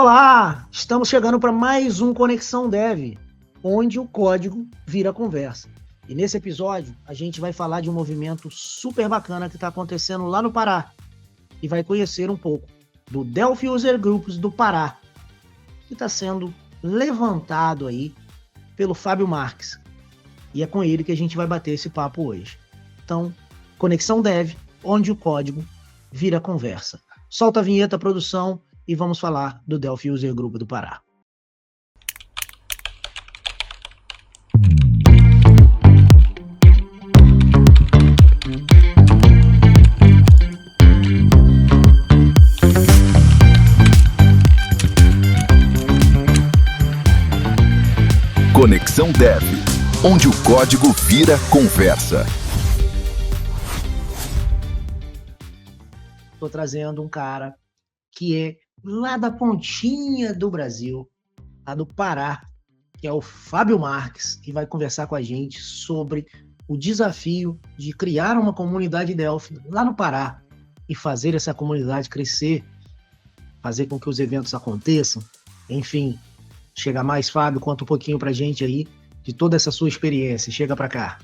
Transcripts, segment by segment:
Olá, estamos chegando para mais um Conexão Dev, onde o código vira conversa. E nesse episódio, a gente vai falar de um movimento super bacana que está acontecendo lá no Pará e vai conhecer um pouco do Delphi User Groups do Pará, que está sendo levantado aí pelo Fábio Marques. E é com ele que a gente vai bater esse papo hoje. Então, Conexão Dev, onde o código vira conversa. Solta a vinheta, produção, e vamos falar do Delphi User Group do Pará. Conexão Dev, onde o código vira conversa. Estou trazendo um cara que é lá da pontinha do Brasil, lá do Pará, que é o Fábio Marques, que vai conversar com a gente sobre o desafio de criar uma comunidade Delphi lá no Pará e fazer essa comunidade crescer, fazer com que os eventos aconteçam. Enfim, chega mais, Fábio, conta um pouquinho pra gente aí de toda essa sua experiência. Chega pra cá.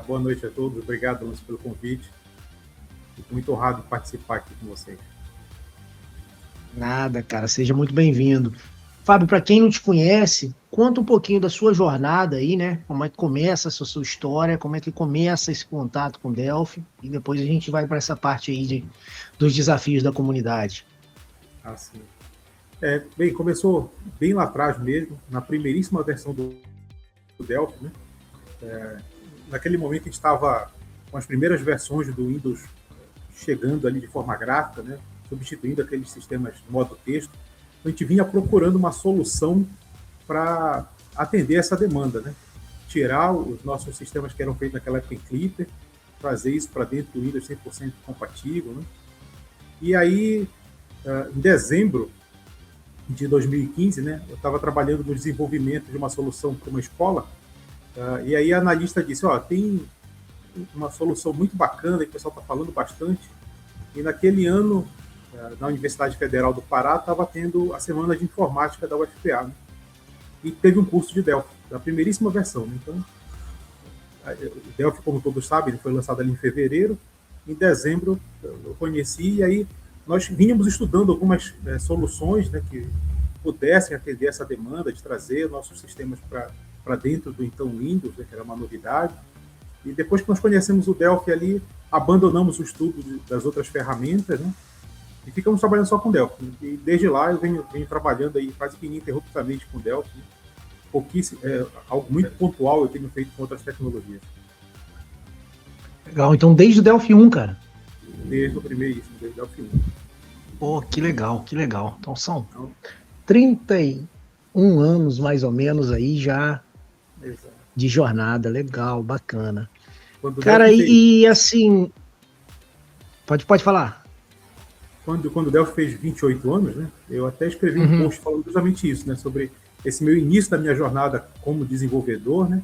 Boa noite a todos, obrigado, Lúcio, pelo convite. Fico muito honrado de participar aqui com vocês. Nada, cara, seja muito bem-vindo. Fábio, para quem não te conhece, conta um pouquinho da sua jornada aí, né? Como é que começa essa sua história, como é que começa esse contato com Delphi, e depois a gente vai para essa parte aí dos desafios da comunidade. Sim. Bem, começou bem lá atrás mesmo, na primeiríssima versão do Delphi, né? Naquele momento a gente estava com as primeiras versões do Windows chegando ali de forma gráfica, né? Substituindo aqueles sistemas de modo texto. Então a gente vinha procurando uma solução para atender essa demanda, né? Tirar os nossos sistemas que eram feitos naquela época em Clipper, trazer isso para dentro do Windows 100% compatível, né? E aí, em dezembro de 2015, né, eu estava trabalhando no desenvolvimento de uma solução para uma escola, e aí a analista disse, tem uma solução muito bacana, que o pessoal está falando bastante, e naquele ano, na Universidade Federal do Pará, estava tendo a Semana de Informática da UFPA, né? E teve um curso de Delphi, da primeiríssima versão, né? Então, o Delphi, como todos sabem, ele foi lançado ali em fevereiro, em dezembro eu conheci, e aí nós vínhamos estudando algumas soluções, né, que pudessem atender essa demanda de trazer nossos sistemas para dentro do então Windows, né, que era uma novidade. E depois que nós conhecemos o Delphi ali, abandonamos o estudo das outras ferramentas, né? E ficamos trabalhando só com Delphi. E desde lá eu venho trabalhando aí quase que ininterruptamente com Delphi. Algo muito pontual eu tenho feito com outras tecnologias. Legal, então desde o Delphi 1, cara. Desde o primeiro, desde o Delphi 1. Pô, que legal, que legal. Então são 31 anos mais ou menos aí já. Exato. De jornada, legal, bacana. Cara, e assim... Pode falar. Quando o Delphi fez 28 anos, né, eu até escrevi um post falando justamente isso, né, sobre esse meu início da minha jornada como desenvolvedor, né,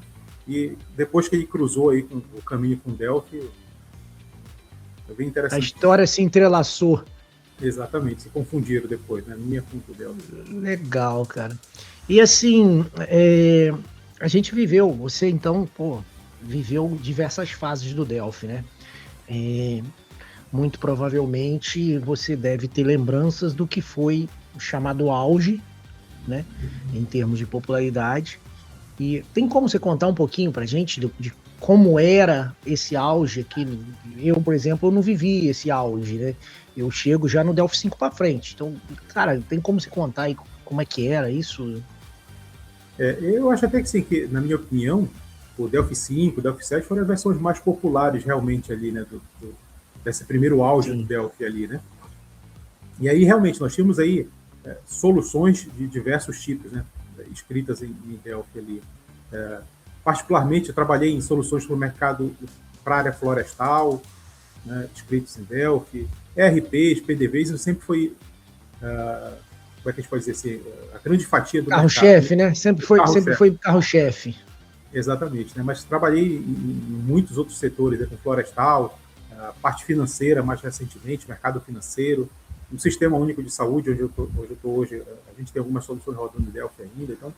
e depois que ele cruzou aí com o caminho com o Delphi, é bem interessante. A história se entrelaçou. Exatamente, se confundiram depois, né, minha com o Delphi. Legal, cara. E assim, a gente viveu, você então, viveu diversas fases do Delphi, né? Muito provavelmente você deve ter lembranças do que foi o chamado auge, né? Em termos de popularidade. E tem como você contar um pouquinho pra gente de como era esse auge aqui? Eu, por exemplo, não vivi esse auge, né? Eu chego já no Delphi 5 para frente. Então, cara, tem como você contar aí como é que era isso? Eu acho até que sim, que, na minha opinião, o Delphi 5, o Delphi 7 foram as versões mais populares realmente ali, né, desse primeiro auge do Delphi ali, né? E aí, realmente, nós tínhamos aí soluções de diversos tipos, né, escritas em Delphi ali. Particularmente, eu trabalhei em soluções para o mercado, para a área florestal, né, escritos em Delphi, ERPs, PDVs, isso sempre foi... como é que a gente pode dizer assim, a grande fatia do carro-chefe, né? Sempre foi carro-chefe. Exatamente, né? Mas trabalhei em muitos outros setores, né? Com florestal, parte financeira mais recentemente, mercado financeiro, um sistema único de saúde, onde eu estou hoje, a gente tem algumas soluções rodando em Delphi ainda, então,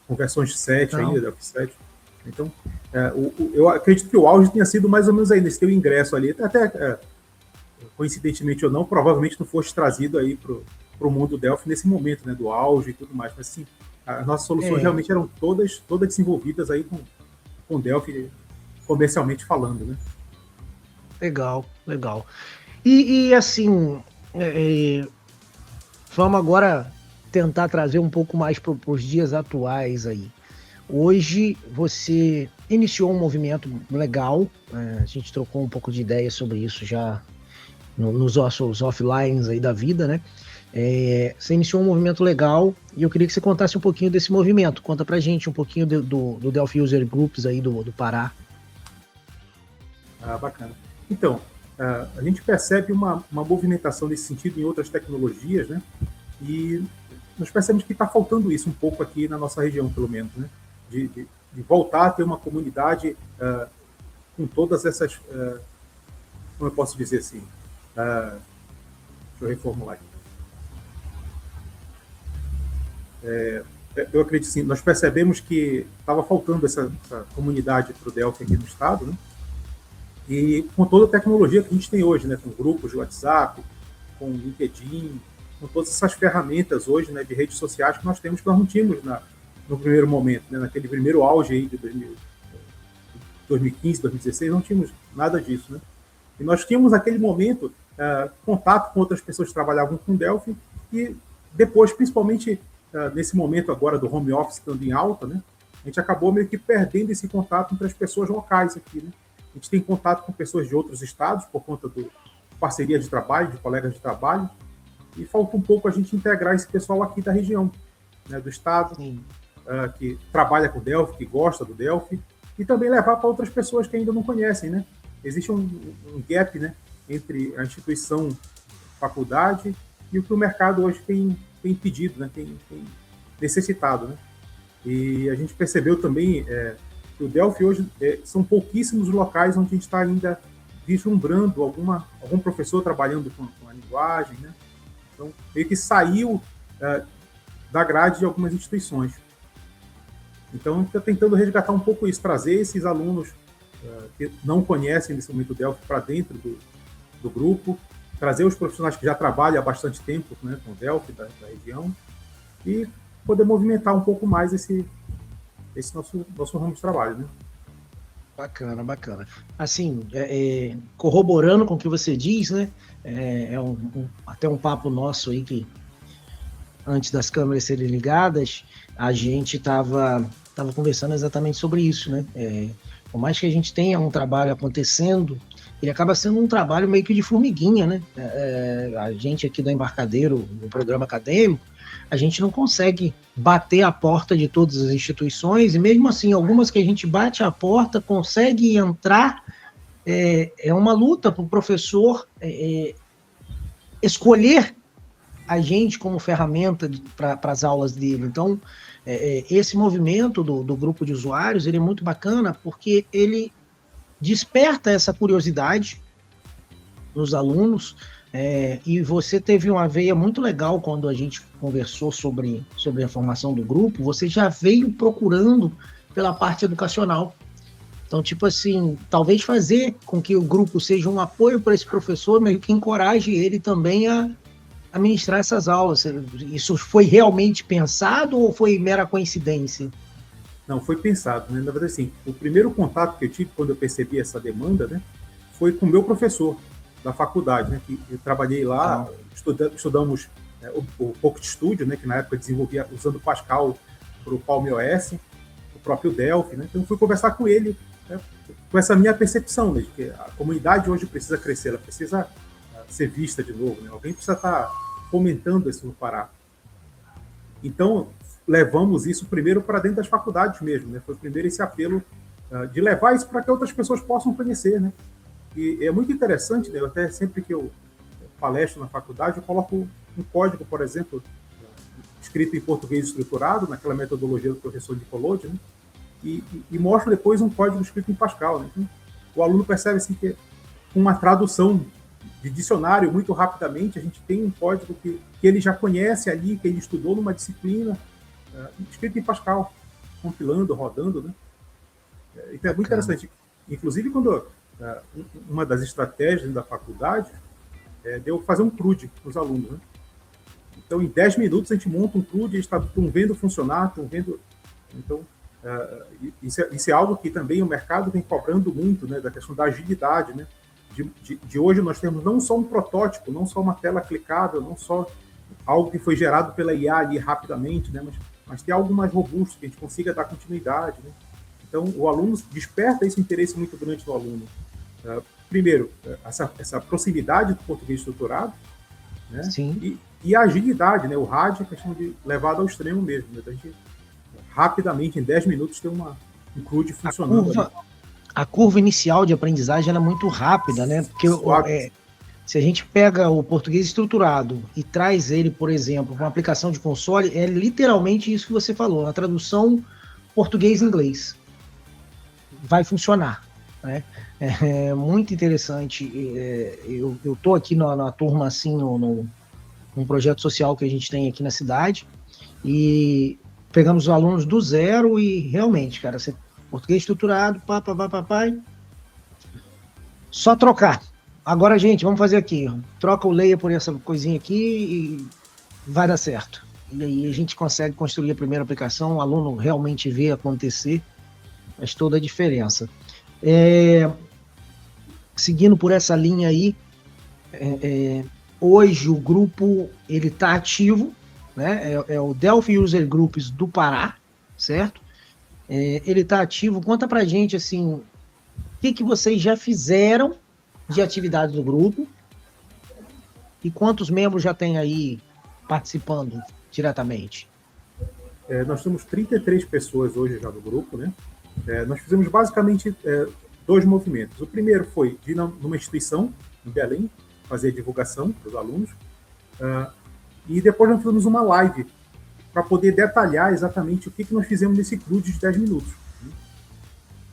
com versões 7 ainda, Delphi 7. Então, eu acredito que o auge tenha sido mais ou menos aí, nesse teu ingresso ali, até coincidentemente ou não, provavelmente tu foste trazido aí para o mundo Delphi nesse momento, né, do auge e tudo mais, mas sim, as nossas soluções realmente eram todas desenvolvidas aí com Delphi, comercialmente falando, né? Legal. E assim, vamos agora tentar trazer um pouco mais para os dias atuais aí. Hoje você iniciou um movimento legal, a gente trocou um pouco de ideia sobre isso já nos nossos offlines aí da vida, né? Você iniciou um movimento legal e eu queria que você contasse um pouquinho desse movimento. Conta pra gente um pouquinho do Delphi User Groups aí do Pará. Bacana. Então, a gente percebe uma movimentação nesse sentido em outras tecnologias, né? E nós percebemos que está faltando isso um pouco aqui na nossa região, pelo menos, né? De voltar a ter uma comunidade com todas essas... como eu posso dizer assim? Deixa eu reformular aqui. Eu acredito sim, nós percebemos que estava faltando essa comunidade para o Delphi aqui no estado, né? E com toda a tecnologia que a gente tem hoje, né? Com grupos de WhatsApp, com LinkedIn, com todas essas ferramentas hoje, né, de redes sociais que nós temos, que nós não tínhamos no primeiro momento, né? Naquele primeiro auge aí de 2015, 2016, não tínhamos nada disso, né? E nós tínhamos naquele momento contato com outras pessoas que trabalhavam com Delphi e depois, principalmente nesse momento agora do home office estando em alta, né, a gente acabou meio que perdendo esse contato entre as pessoas locais aqui, né? A gente tem contato com pessoas de outros estados por conta de parceria de trabalho, de colegas de trabalho, e falta um pouco a gente integrar esse pessoal aqui da região, né, do estado, que trabalha com Delphi, que gosta do Delphi, e também levar para outras pessoas que ainda não conhecem, né? Existe um gap, né, entre a instituição, faculdade, e o que o mercado hoje tem pedido, né, tem necessitado, né? E a gente percebeu também que o Delphi hoje são pouquíssimos locais onde a gente está ainda vislumbrando algum professor trabalhando com a linguagem, né? Então, meio que saiu da grade de algumas instituições. Então, a gente está tentando resgatar um pouco isso, trazer esses alunos que não conhecem nesse momento o Delphi para dentro do grupo, trazer os profissionais que já trabalham há bastante tempo, né, com o Delphi da região e poder movimentar um pouco mais esse nosso ramo de trabalho, né? Bacana. Assim, corroborando com o que você diz, né? Até um papo nosso aí que antes das câmeras serem ligadas, a gente estava conversando exatamente sobre isso, né? Por mais que a gente tenha um trabalho acontecendo, ele acaba sendo um trabalho meio que de formiguinha, né? A gente aqui do Embarcadero, do programa acadêmico, a gente não consegue bater a porta de todas as instituições, e mesmo assim, algumas que a gente bate a porta, consegue entrar, é uma luta para o professor escolher a gente como ferramenta para as aulas dele. Então, esse movimento do grupo de usuários, ele é muito bacana, porque ele desperta essa curiosidade nos alunos, e você teve uma veia muito legal quando a gente conversou sobre a formação do grupo, você já veio procurando pela parte educacional. Então, tipo assim, talvez fazer com que o grupo seja um apoio para esse professor, meio que encoraje ele também a ministrar essas aulas. Isso foi realmente pensado ou foi mera coincidência? Não, foi pensado, né? Na verdade, assim, o primeiro contato que eu tive quando eu percebi essa demanda, né, foi com o meu professor da faculdade, né, que eu trabalhei lá, estudamos o Pocket Studio, né, que na época desenvolvia usando Pascal para o Palm OS, o próprio Delphi, né? Então eu fui conversar com ele, né, com essa minha percepção, né, de que a comunidade hoje precisa crescer, ela precisa ser vista de novo, né? Alguém precisa estar fomentando isso no Pará. Então, levamos isso primeiro para dentro das faculdades mesmo, né? Foi primeiro esse apelo de levar isso para que outras pessoas possam conhecer, né? E é muito interessante, né? Eu até sempre que eu palestro na faculdade, eu coloco um código, por exemplo, escrito em português estruturado, naquela metodologia do professor Nicolotti, né? E mostro depois um código escrito em Pascal, né? Então, o aluno percebe assim, que com uma tradução de dicionário muito rapidamente. A gente tem um código que ele já conhece ali, que ele estudou numa disciplina, escrito em Pascal, compilando, rodando, né? Então é muito interessante. Inclusive, quando uma das estratégias da faculdade deu fazer um CRUD para os alunos, né? Então, em 10 minutos, a gente monta um CRUD, eles estão vendo funcionar, estão vendo... Então, isso é algo que também o mercado vem cobrando muito, né, da questão da agilidade, né? De hoje nós temos não só um protótipo, não só uma tela clicável, não só algo que foi gerado pela IA ali rapidamente, né, mas ter algo mais robusto, que a gente consiga dar continuidade, né? Então, o aluno desperta esse interesse muito grande do aluno. Primeiro, essa proximidade do português estruturado, né? Sim. E a agilidade, né? O RAD é questão de levado ao extremo mesmo, né? A gente rapidamente, em 10 minutos, ter um CRUD funcionando. A curva inicial de aprendizagem era muito rápida, né? Porque se a gente pega o português estruturado e traz ele, por exemplo, para uma aplicação de console, é literalmente isso que você falou, a tradução português-inglês. Vai funcionar, né? É muito interessante. Eu estou aqui na turma, assim, num projeto social que a gente tem aqui na cidade, e pegamos os alunos do zero e realmente, cara, você português estruturado, papai, só trocar. Agora, gente, vamos fazer aqui, troca o layer por essa coisinha aqui e vai dar certo. E aí a gente consegue construir a primeira aplicação, o aluno realmente vê acontecer, faz toda a diferença. Seguindo por essa linha aí, hoje o grupo ele está ativo, né? É o Delphi User Groups do Pará, certo? Ele está ativo. Conta pra gente assim, o que vocês já fizeram de atividade do grupo e quantos membros já tem aí participando diretamente? Nós temos 33 pessoas hoje já no grupo, né? Nós fizemos basicamente 2 movimentos. O primeiro foi de ir numa instituição em Belém, fazer a divulgação para os alunos, e depois nós fizemos uma live para poder detalhar exatamente o que nós fizemos nesse CRUD de 10 minutos.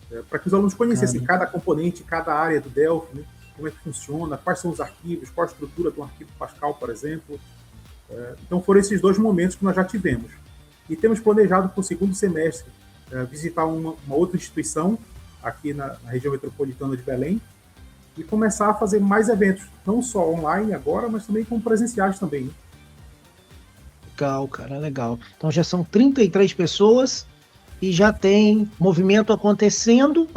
Né? Para que os alunos conhecessem cada componente, cada área do Delphi, né? Como é que funciona, quais são os arquivos, qual a estrutura de um arquivo Pascal, por exemplo. Então foram esses 2 momentos que nós já tivemos. E temos planejado para o segundo semestre visitar uma outra instituição aqui na região metropolitana de Belém e começar a fazer mais eventos, não só online agora, mas também com presenciais também. Né? Legal, cara, legal. Então já são 33 pessoas e já tem movimento acontecendo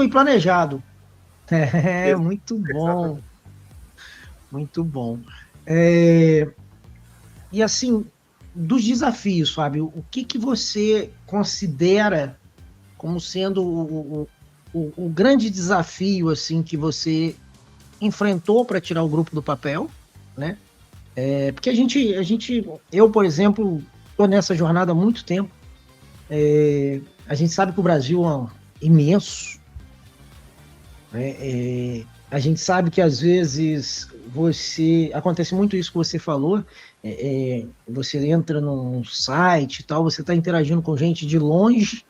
e planejado. Muito bom. Exatamente. Muito bom. E assim, dos desafios, Fábio, o que você considera como sendo o grande desafio assim que você enfrentou para tirar o grupo do papel, né? Porque eu, por exemplo, estou nessa jornada há muito tempo. A gente sabe que o Brasil é imenso. A gente sabe que às vezes acontece muito isso que você falou. Você entra num site e tal, você está interagindo com gente de longe.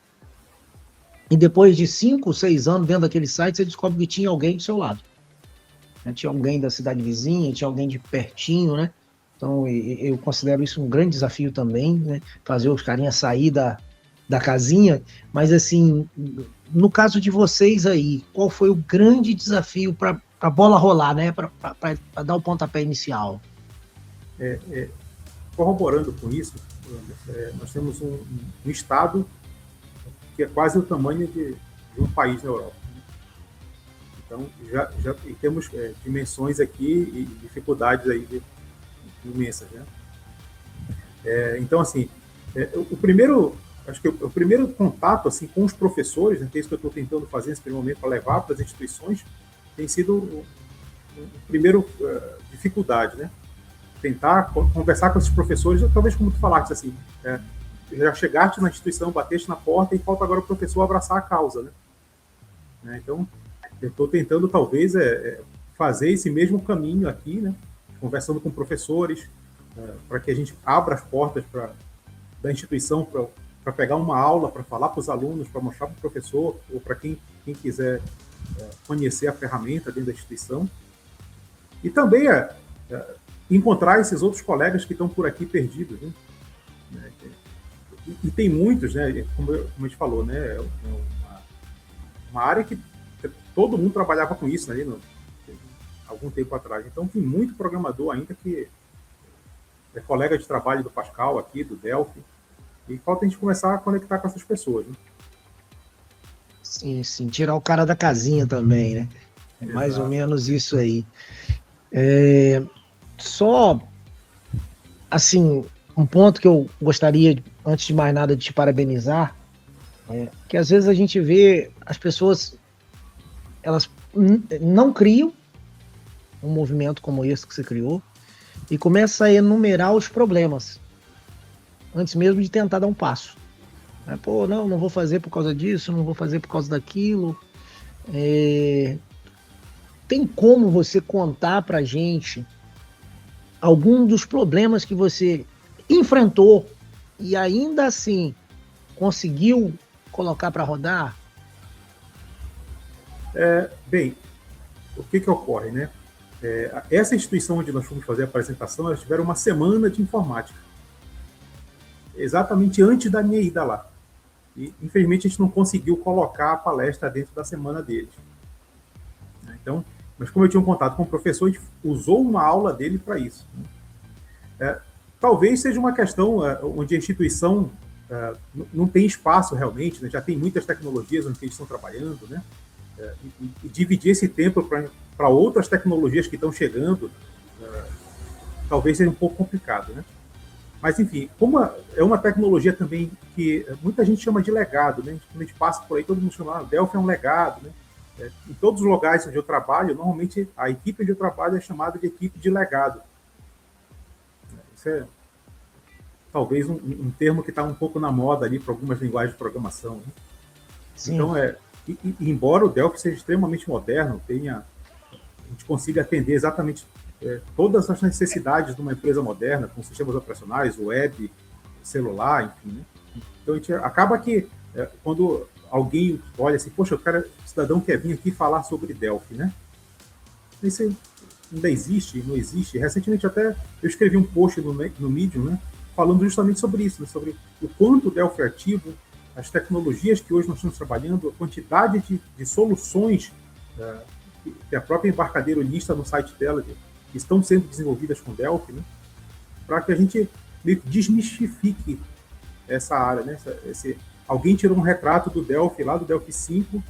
E depois de 5, 6 anos dentro daquele site, você descobre que tinha alguém do seu lado. Tinha alguém da cidade vizinha, tinha alguém de pertinho, né? Então, eu considero isso um grande desafio também, né? Fazer os carinhas sair da casinha. Mas, assim, no caso de vocês aí, qual foi o grande desafio para a bola rolar, né? Para dar o pontapé inicial? Corroborando com isso, nós temos um estado que é quase o tamanho de um país na Europa. Então, já temos dimensões aqui e dificuldades aí imensas, né? Então, assim, acho que o primeiro contato assim, com os professores, né, que é isso que eu estou tentando fazer nesse primeiro momento para levar para as instituições, tem sido a primeira dificuldade, né? Tentar conversar com esses professores, talvez como tu falaste, assim, já chegaste na instituição, bateste na porta e falta agora o professor abraçar a causa, né? Então, eu estou tentando, talvez, fazer esse mesmo caminho aqui, né? Conversando com professores, para que a gente abra as portas da instituição para pegar uma aula, para falar para os alunos, para mostrar para o professor, ou para quem quiser conhecer a ferramenta dentro da instituição e também encontrar esses outros colegas que estão por aqui perdidos, né? E tem muitos, né? Como a gente falou, né? É uma área que todo mundo trabalhava com isso, né? Algum tempo atrás. Então tem muito programador ainda que é colega de trabalho do Pascal aqui, do Delphi, e falta a gente começar a conectar com essas pessoas, né? Sim, sim, tirar o cara da casinha também, né? É mais ou menos isso aí. Só, assim, um ponto que eu gostaria, antes de mais nada, de te parabenizar, que às vezes a gente vê as pessoas, elas não criam um movimento como esse que você criou e começa a enumerar os problemas antes mesmo de tentar dar um passo. Pô, não vou fazer por causa disso, não vou fazer por causa daquilo. Tem como você contar pra gente algum dos problemas que você enfrentou e ainda assim conseguiu colocar para rodar? Bem, o que ocorre, né? Essa instituição onde nós fomos fazer a apresentação, elas tiveram uma semana de informática, exatamente antes da minha ida lá. E, infelizmente, a gente não conseguiu colocar a palestra dentro da semana deles. Então, mas como eu tinha um contato com o professor, a gente usou uma aula dele para isso. Talvez seja uma questão onde a instituição não tem espaço realmente, né? Já tem muitas tecnologias onde eles estão trabalhando, né? E dividir esse tempo para outras tecnologias que estão chegando, talvez seja um pouco complicado, né? Mas, enfim, como é uma tecnologia também que muita gente chama de legado, né? Quando a gente passa por aí, todo mundo chama, Delphi é um legado, né? Em todos os lugares onde eu trabalho, normalmente a equipe onde eu trabalho é chamada de equipe de legado. Isso é talvez um termo que está um pouco na moda ali para algumas linguagens de programação, né? Então, embora o Delphi seja extremamente moderno, a gente consiga atender exatamente todas as necessidades de uma empresa moderna, com sistemas operacionais, web, celular, enfim, né? Então, a gente acaba que, quando alguém olha assim, poxa, o cidadão quer vir aqui falar sobre Delphi, né? Isso ainda existe, não existe. Recentemente até eu escrevi um post no Medium, né, falando justamente sobre isso, né, sobre o quanto o Delphi é ativo, as tecnologias que hoje nós estamos trabalhando, a quantidade de soluções que a própria Embarcadero lista no site dela, que estão sendo desenvolvidas com Delphi, né, para que a gente meio que desmistifique essa área, né? Alguém tirou um retrato do Delphi, lá do Delphi 5,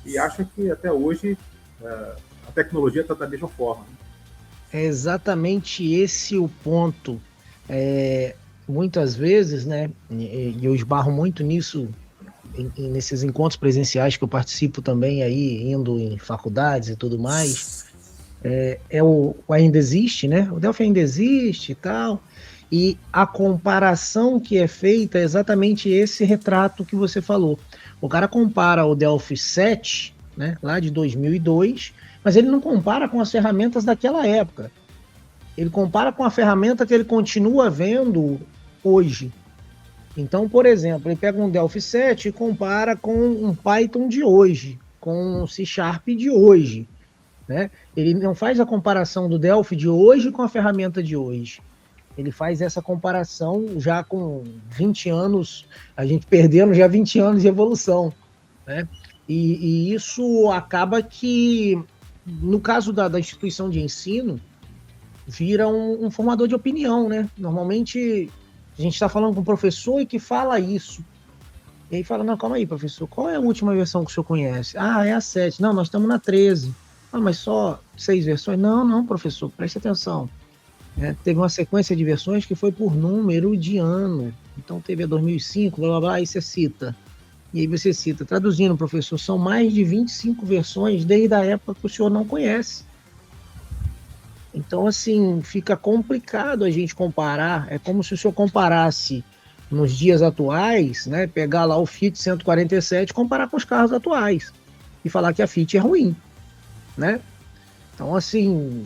e acha que até hoje a tecnologia está da mesma forma, né? É exatamente esse o ponto. Muitas vezes, né, e eu esbarro muito nisso, nesses encontros presenciais que eu participo também, aí, indo em faculdades e tudo mais, o ainda existe, né? O Delphi ainda existe e tal, e a comparação que é feita é exatamente esse retrato que você falou. O cara compara o Delphi 7, né, lá de 2002, mas ele não compara com as ferramentas daquela época. Ele compara com a ferramenta que ele continua vendo hoje. Então, por exemplo, ele pega um Delphi 7 e compara com um Python de hoje, com um C# de hoje, né? Ele não faz a comparação do Delphi de hoje com a ferramenta de hoje. Ele faz essa comparação já com 20 anos, a gente perdendo já 20 anos de evolução, né? E isso acaba que, no caso da instituição de ensino, vira um formador de opinião, né? Normalmente, a gente está falando com um professor e que fala isso. E aí fala, não, calma aí, professor, qual é a última versão que o senhor conhece? Ah, é a 7. Não, nós estamos na 13. Ah, mas só 6 versões? Não, professor, preste atenção. Teve uma sequência de versões que foi por número de ano. Então teve a 2005, blá blá blá, aí você cita. E aí você cita, traduzindo, professor, são mais de 25 versões desde a época que o senhor não conhece. Então, assim, fica complicado a gente comparar. É como se o senhor comparasse nos dias atuais, né? Pegar lá o Fiat 147 e comparar com os carros atuais. E falar que a Fiat é ruim, né? Então, assim,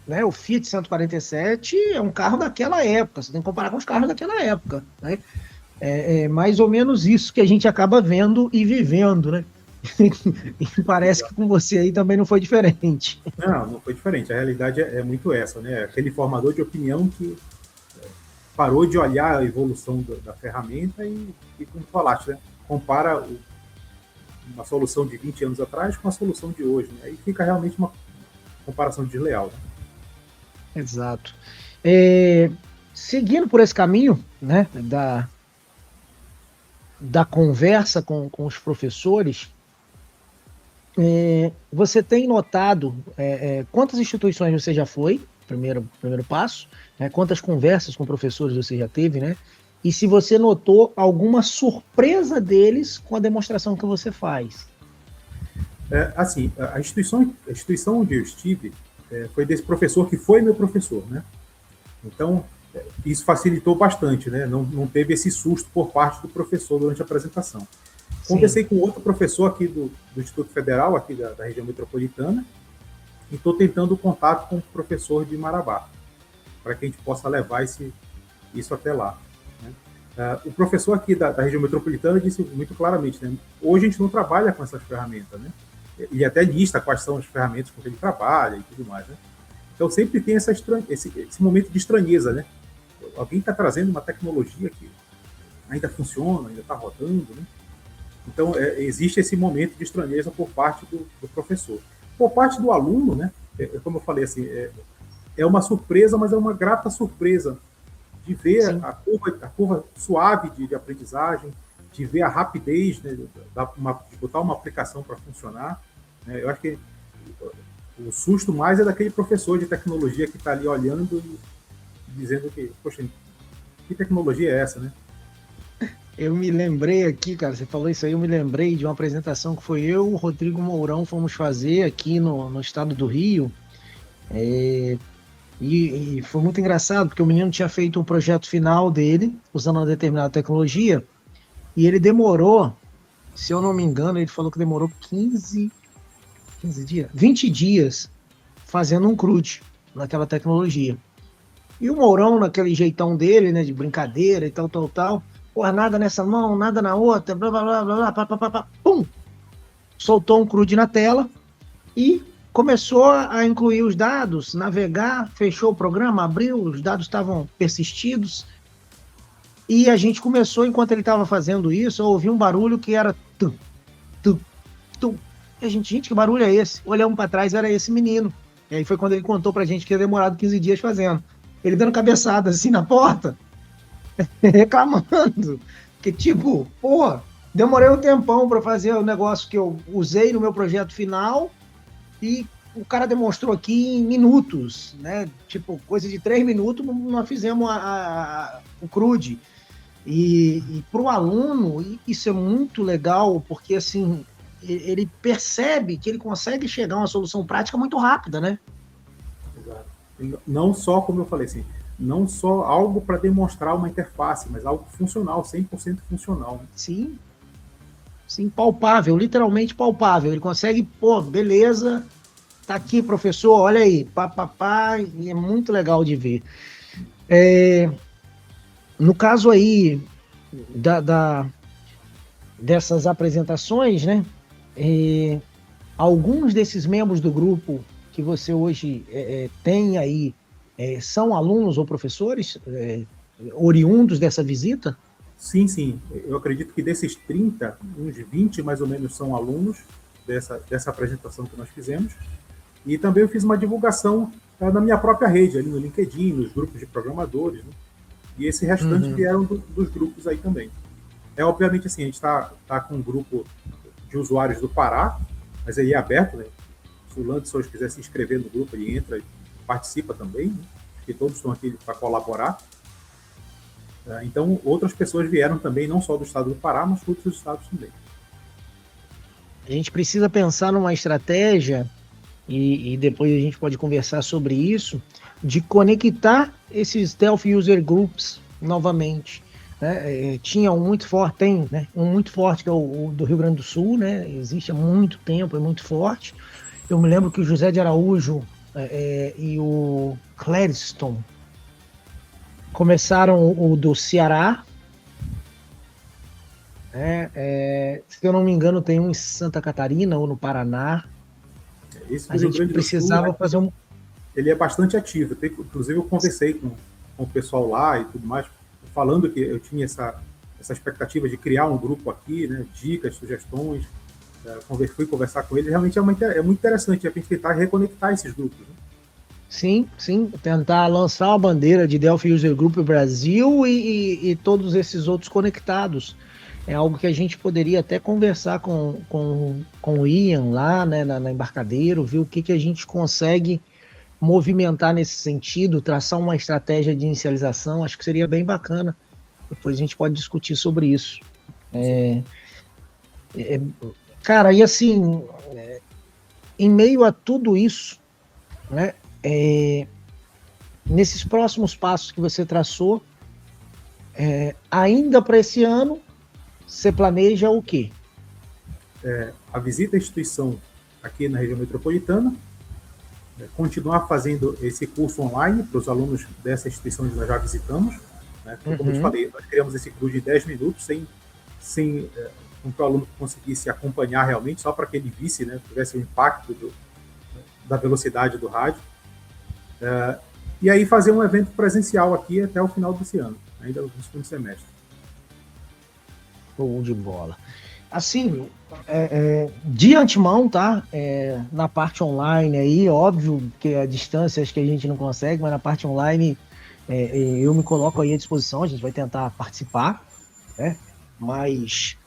né, o Fiat 147 é um carro daquela época. Você tem que comparar com os carros daquela época, né? É mais ou menos isso que a gente acaba vendo e vivendo, né? E parece que com você aí também não foi diferente. Não foi diferente. A realidade é muito essa, né? Aquele formador de opinião que parou de olhar a evolução da ferramenta e como falaste, né? Compara uma solução de 20 anos atrás com a solução de hoje, né? Aí fica realmente uma comparação desleal, né? Exato. Seguindo por esse caminho, né, da conversa com os professores, você tem notado quantas instituições você já foi, primeiro passo, né, quantas conversas com professores você já teve, né? E se você notou alguma surpresa deles com a demonstração que você faz. Assim, a instituição onde eu estive foi desse professor que foi meu professor, né? Então, isso facilitou bastante, né? Não teve esse susto por parte do professor durante a apresentação. Sim. Conversei com outro professor aqui do Instituto Federal, aqui da região metropolitana, e estou tentando contato com o professor de Marabá, para que a gente possa levar isso até lá. Né? O professor aqui da região metropolitana disse muito claramente, né? Hoje a gente não trabalha com essas ferramentas, né? Ele até lista quais são as ferramentas com que ele trabalha e tudo mais, né? Então sempre tem esse momento de estranheza, né? Alguém está trazendo uma tecnologia que ainda funciona, ainda está rodando, né? Então existe esse momento de estranheza por parte do professor. Por parte do aluno, né? Como eu falei, assim, é uma surpresa, mas é uma grata surpresa de ver a curva suave de aprendizagem, de ver a rapidez, né, de botar uma aplicação para funcionar. Eu acho que o susto mais é daquele professor de tecnologia que está ali olhando e dizendo que, poxa, que tecnologia é essa, né? Eu me lembrei aqui, cara, você falou isso aí, eu me lembrei de uma apresentação que foi eu e o Rodrigo Mourão fomos fazer aqui no estado do Rio. E foi muito engraçado, porque o menino tinha feito um projeto final dele, usando uma determinada tecnologia, e ele demorou, se eu não me engano, ele falou que demorou 15 dias, 20 dias fazendo um CRUD naquela tecnologia. E o Mourão, naquele jeitão dele, né, de brincadeira e tal, porra, nada nessa mão, nada na outra, blá, blá, blá, blá, blá, blá, blá, blá, pum! Soltou um CRUD na tela e começou a incluir os dados, navegar, fechou o programa, abriu, os dados estavam persistidos. E a gente começou, enquanto ele estava fazendo isso, a ouvir um barulho que era tum, tum, tum. E a gente, que barulho é esse? Olhamos para trás, era esse menino. E aí foi quando ele contou pra gente que ia demorado 15 dias fazendo. Ele dando cabeçada assim na porta, reclamando. Que tipo, porra, demorei um tempão para fazer o negócio que eu usei no meu projeto final e o cara demonstrou aqui em minutos, né? Tipo, coisa de 3 minutos, nós fizemos o CRUD. E para o aluno, isso é muito legal, porque assim, ele percebe que ele consegue chegar a uma solução prática muito rápida, né? Exato. Não só, como eu falei assim, não só algo para demonstrar uma interface, mas algo funcional, 100% funcional. Né? Sim, palpável, literalmente palpável. Ele consegue, pô, beleza, tá aqui, professor, olha aí, pá, e é muito legal de ver. No caso aí dessas apresentações, né, alguns desses membros do grupo que você hoje tem aí são alunos ou professores oriundos dessa visita? Sim. Eu acredito que desses 30, uns 20 mais ou menos são alunos dessa apresentação que nós fizemos. E também eu fiz uma divulgação na minha própria rede, ali no LinkedIn, nos grupos de programadores, né? E esse restante vieram dos grupos aí também. Obviamente, assim, a gente está com um grupo de usuários do Pará, mas ele é aberto, né? Se o Landson quiser se inscrever no grupo, ele entra e participa também, né? Porque todos estão aqui para colaborar. Então, outras pessoas vieram também, não só do estado do Pará, mas de outros estados também. A gente precisa pensar numa estratégia, e depois a gente pode conversar sobre isso, de conectar esses Delphi User Groups novamente. Né? Tinha um muito forte, tem, né? Um muito forte que é o do Rio Grande do Sul, né? Existe há muito tempo, é muito forte. Eu me lembro que o José de Araújo e o Clariston começaram o do Ceará, Se eu não me engano, tem um em Santa Catarina ou no Paraná. Esse do A Rio gente Grande do Sul, precisava fazer um. ele é bastante ativo. Inclusive, eu conversei com o pessoal lá e tudo mais, falando que eu tinha essa expectativa de criar um grupo aqui, né, dicas, sugestões. Fui conversar com ele. Realmente é muito interessante a gente tentar reconectar esses grupos. Né? Sim, tentar lançar a bandeira de Delphi User Group Brasil e todos esses outros conectados. É algo que a gente poderia até conversar com o Ian lá, né, na Embarcadero, ver o que a gente consegue movimentar nesse sentido, traçar uma estratégia de inicialização. Acho que seria bem bacana. Depois a gente pode discutir sobre isso. Cara, e assim, em meio a tudo isso, né, nesses próximos passos que você traçou, ainda para esse ano, você planeja o quê? A visita à instituição aqui na região metropolitana, continuar fazendo esse curso online para os alunos dessa instituição que nós já visitamos. Né? Como eu te falei, nós criamos esse curso de 10 minutos, sem com que o aluno conseguisse acompanhar realmente, só para que ele visse, né, tivesse o impacto da velocidade do rádio. E aí fazer um evento presencial aqui até o final desse ano, ainda no segundo semestre. Show de bola. Assim, de antemão, tá? Na parte online aí, óbvio que a distância acho que a gente não consegue, mas na parte online eu me coloco aí à disposição, a gente vai tentar participar, né? Mas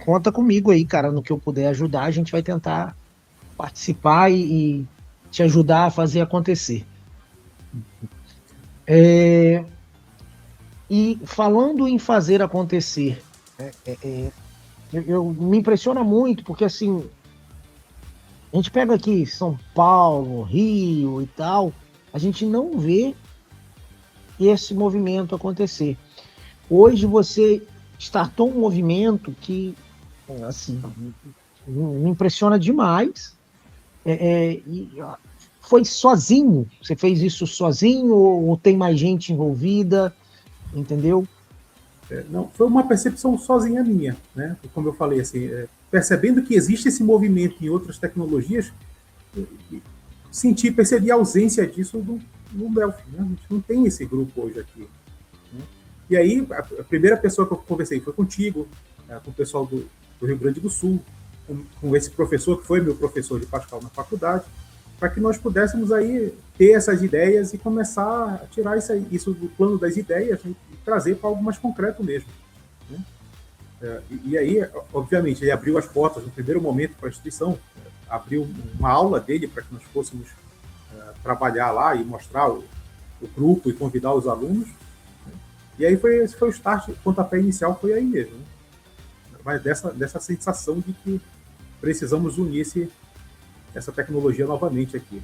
conta comigo aí, cara, no que eu puder ajudar, a gente vai tentar participar e te ajudar a fazer acontecer. E falando em fazer acontecer, eu me impressiona muito, porque assim, a gente pega aqui São Paulo, Rio e tal, a gente não vê esse movimento acontecer. Hoje você startou um movimento que, assim, me impressiona demais. Foi sozinho? Você fez isso sozinho ou tem mais gente envolvida? Entendeu? Não, foi uma percepção sozinha minha, né? Como eu falei, assim, percebendo que existe esse movimento em outras tecnologias, percebi a ausência disso no Delphi, né? A gente não tem esse grupo hoje aqui. Né? E aí, a primeira pessoa que eu conversei foi contigo, com o pessoal do Rio Grande do Sul, com esse professor que foi meu professor de Pascal na faculdade, para que nós pudéssemos aí ter essas ideias e começar a tirar isso do plano das ideias e trazer para algo mais concreto mesmo. Né? E aí, obviamente, ele abriu as portas no primeiro momento para a instituição, abriu uma aula dele para que nós fôssemos trabalhar lá e mostrar o grupo e convidar os alunos. Né? E aí esse foi o start, o pontapé inicial foi aí mesmo. Né? Mas dessa sensação de que precisamos unir essa tecnologia novamente aqui.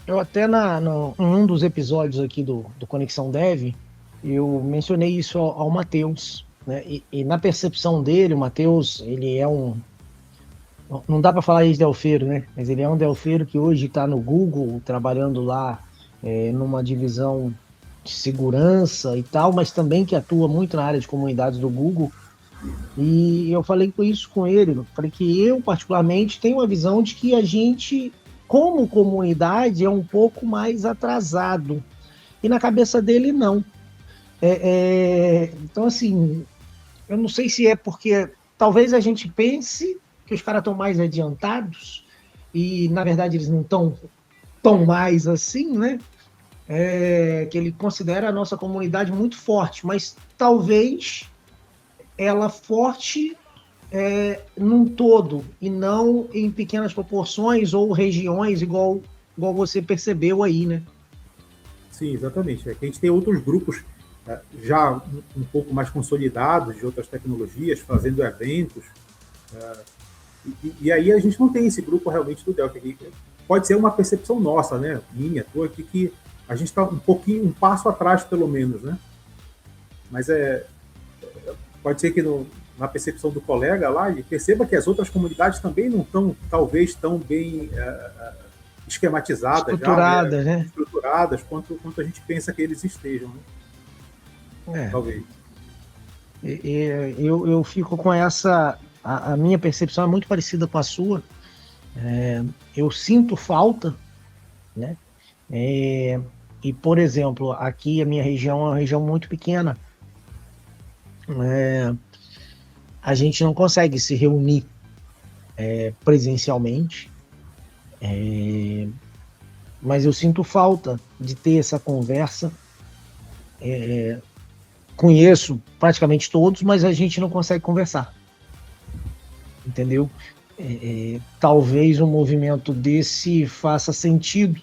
Eu até em um dos episódios aqui do Conexão Dev, eu mencionei isso ao Matheus, né? E na percepção dele, o Matheus, ele é não dá para falar ex-delfeiro, né? Mas ele é um delfeiro que hoje está no Google, trabalhando lá numa divisão de segurança e tal, mas também que atua muito na área de comunidades do Google. E eu falei isso com ele, falei que eu, particularmente, tenho a visão de que a gente, como comunidade, é um pouco mais atrasado. E na cabeça dele, não. Então, assim, eu não sei se é porque talvez a gente pense que os caras estão mais adiantados e, na verdade, eles não estão tão mais assim, né? Que ele considera a nossa comunidade muito forte, mas talvez ela forte num todo e não em pequenas proporções ou regiões, igual você percebeu aí, né? Sim, exatamente. A gente tem outros grupos já um pouco mais consolidados de outras tecnologias, fazendo eventos. E aí a gente não tem esse grupo realmente do Delphi. Pode ser uma percepção nossa, né? Minha, tua, que a gente está um passo atrás, pelo menos, né? Mas pode ser que na percepção do colega lá, ele perceba que as outras comunidades também não estão, talvez, tão bem esquematizadas, estruturadas, né? Estruturadas quanto a gente pensa que eles estejam, né? Talvez. Eu fico com essa... A minha percepção é muito parecida com a sua. Eu sinto falta, né? E, por exemplo, aqui a minha região é uma região muito pequena. A gente não consegue se reunir presencialmente, mas eu sinto falta de ter essa conversa. Conheço praticamente todos, mas a gente não consegue conversar, entendeu? Talvez um movimento desse faça sentido.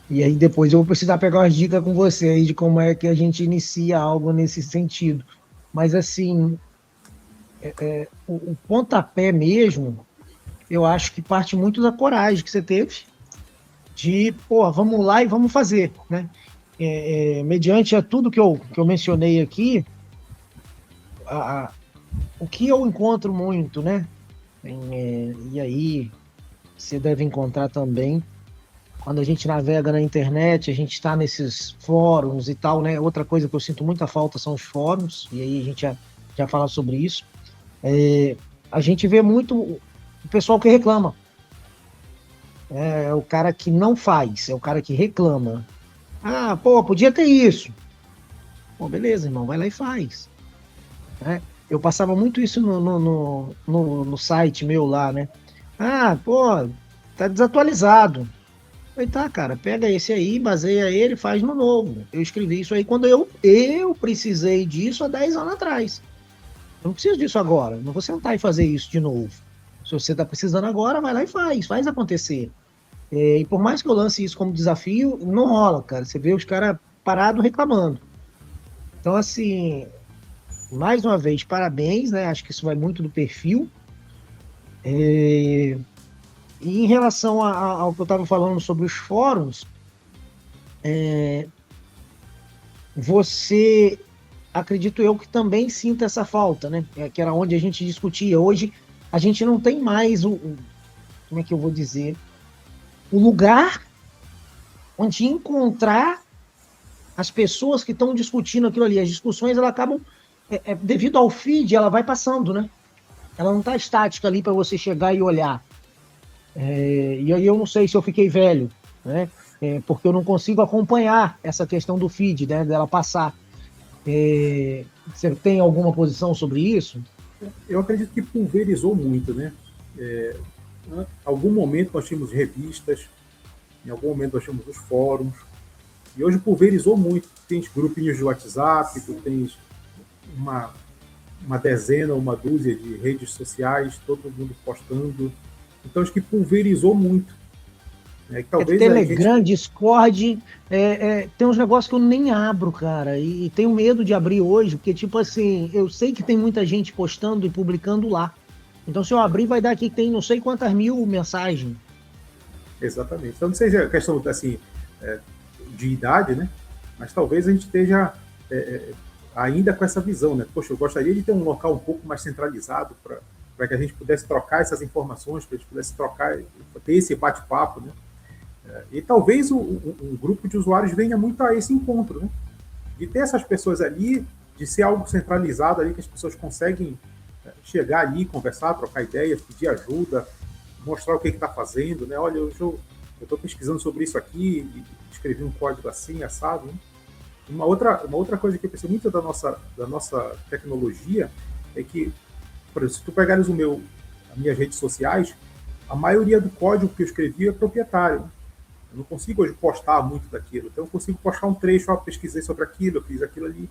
E aí depois eu vou precisar pegar umas dicas com você aí de como é que a gente inicia algo nesse sentido. Mas assim, o pontapé mesmo, eu acho que parte muito da coragem que você teve de, pô, vamos lá e vamos fazer, né? Mediante a tudo que eu mencionei aqui, o que eu encontro muito, né? E aí você deve encontrar também, quando a gente navega na internet, a gente está nesses fóruns e tal, né? Outra coisa que eu sinto muita falta são os fóruns, e aí a gente já fala sobre isso. A gente vê muito o pessoal que reclama. É o cara que não faz, é o cara que reclama. Ah, pô, podia ter isso. Pô, beleza, irmão, vai lá e faz. Eu passava muito isso no site meu lá, né? Ah, pô, tá desatualizado. Falei, tá, cara, pega esse aí, baseia ele, faz no novo. Eu escrevi isso aí quando eu precisei disso há 10 anos atrás. Eu não preciso disso agora. Não vou sentar e fazer isso de novo. Se você está precisando agora, vai lá e faz acontecer. E por mais que eu lance isso como desafio, não rola, cara. Você vê os caras parados reclamando. Então, assim, mais uma vez, parabéns, né? Acho que isso vai muito do perfil. E em relação ao que eu estava falando sobre os fóruns, você, acredito eu, que também sinta essa falta, né? Que era onde a gente discutia. Hoje, a gente não tem mais como é que eu vou dizer? O lugar onde encontrar as pessoas que estão discutindo aquilo ali. As discussões, elas acabam, devido ao feed, ela vai passando, né? Ela não está estática ali para você chegar e olhar. E aí eu não sei se eu fiquei velho, né? Porque eu não consigo acompanhar essa questão do feed, né? Dela passar. Você tem alguma posição sobre isso? Eu acredito que pulverizou muito, né? Em algum momento nós tínhamos revistas, em algum momento nós tínhamos os fóruns, e hoje pulverizou muito. Tem grupinhos de WhatsApp, tu tens uma dezena, uma dúzia de redes sociais, todo mundo postando. Então acho que pulverizou muito. Talvez Telegram, Discord, tem uns negócios que eu nem abro, cara, e tenho medo de abrir hoje, porque, tipo assim, eu sei que tem muita gente postando e publicando lá. Então, se eu abrir, vai dar aqui que tem não sei quantas mil mensagens. Exatamente. Então, não sei se é questão assim, de idade, né? Mas talvez a gente esteja ainda com essa visão, né? Poxa, eu gostaria de ter um local um pouco mais centralizado para que a gente pudesse trocar essas informações, para a gente pudesse ter esse bate-papo, né? E talvez um grupo de usuários venha muito a esse encontro, né? De ter essas pessoas ali, de ser algo centralizado ali, que as pessoas conseguem chegar ali, conversar, trocar ideias, pedir ajuda, mostrar o que está fazendo, né? Olha, eu estou pesquisando sobre isso aqui, escrevi um código assim, assado, né? Uma outra coisa que eu percebo muito da nossa tecnologia é que, por exemplo, se tu pegares as minhas redes sociais, a maioria do código que eu escrevi é proprietário. Eu não consigo hoje postar muito daquilo. Então eu consigo postar um trecho, pesquisei sobre aquilo, eu fiz aquilo ali.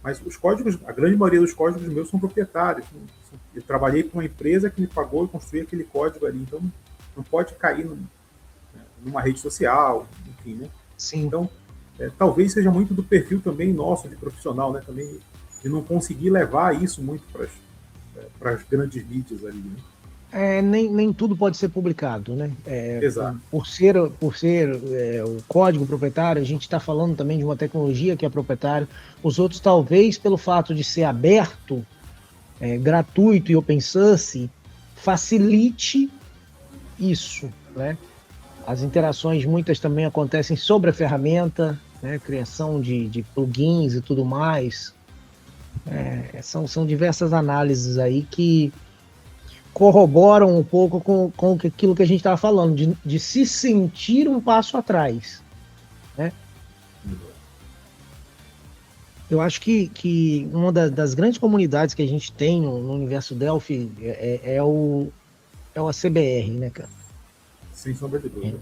Mas os códigos, a grande maioria dos códigos meus são proprietários. Eu trabalhei com uma empresa que me pagou e construí aquele código ali. Então não pode cair numa rede social, enfim, né? Sim. Então, talvez seja muito do perfil também nosso de profissional, né? Também de não conseguir levar isso muito para as grandes mídias ali, né? Nem tudo pode ser publicado, né? Exato. Por ser o código proprietário, a gente está falando também de uma tecnologia que é proprietária. Os outros, talvez, pelo fato de ser aberto, gratuito e open source, facilite isso, né? As interações, muitas também acontecem sobre a ferramenta, né? Criação de plugins e tudo mais. São diversas análises aí que corroboram um pouco com aquilo que a gente estava falando, de se sentir um passo atrás, né? Eu acho que uma das grandes comunidades que a gente tem no universo Delphi é o ACBR, né, cara? Sem sombra de dúvida.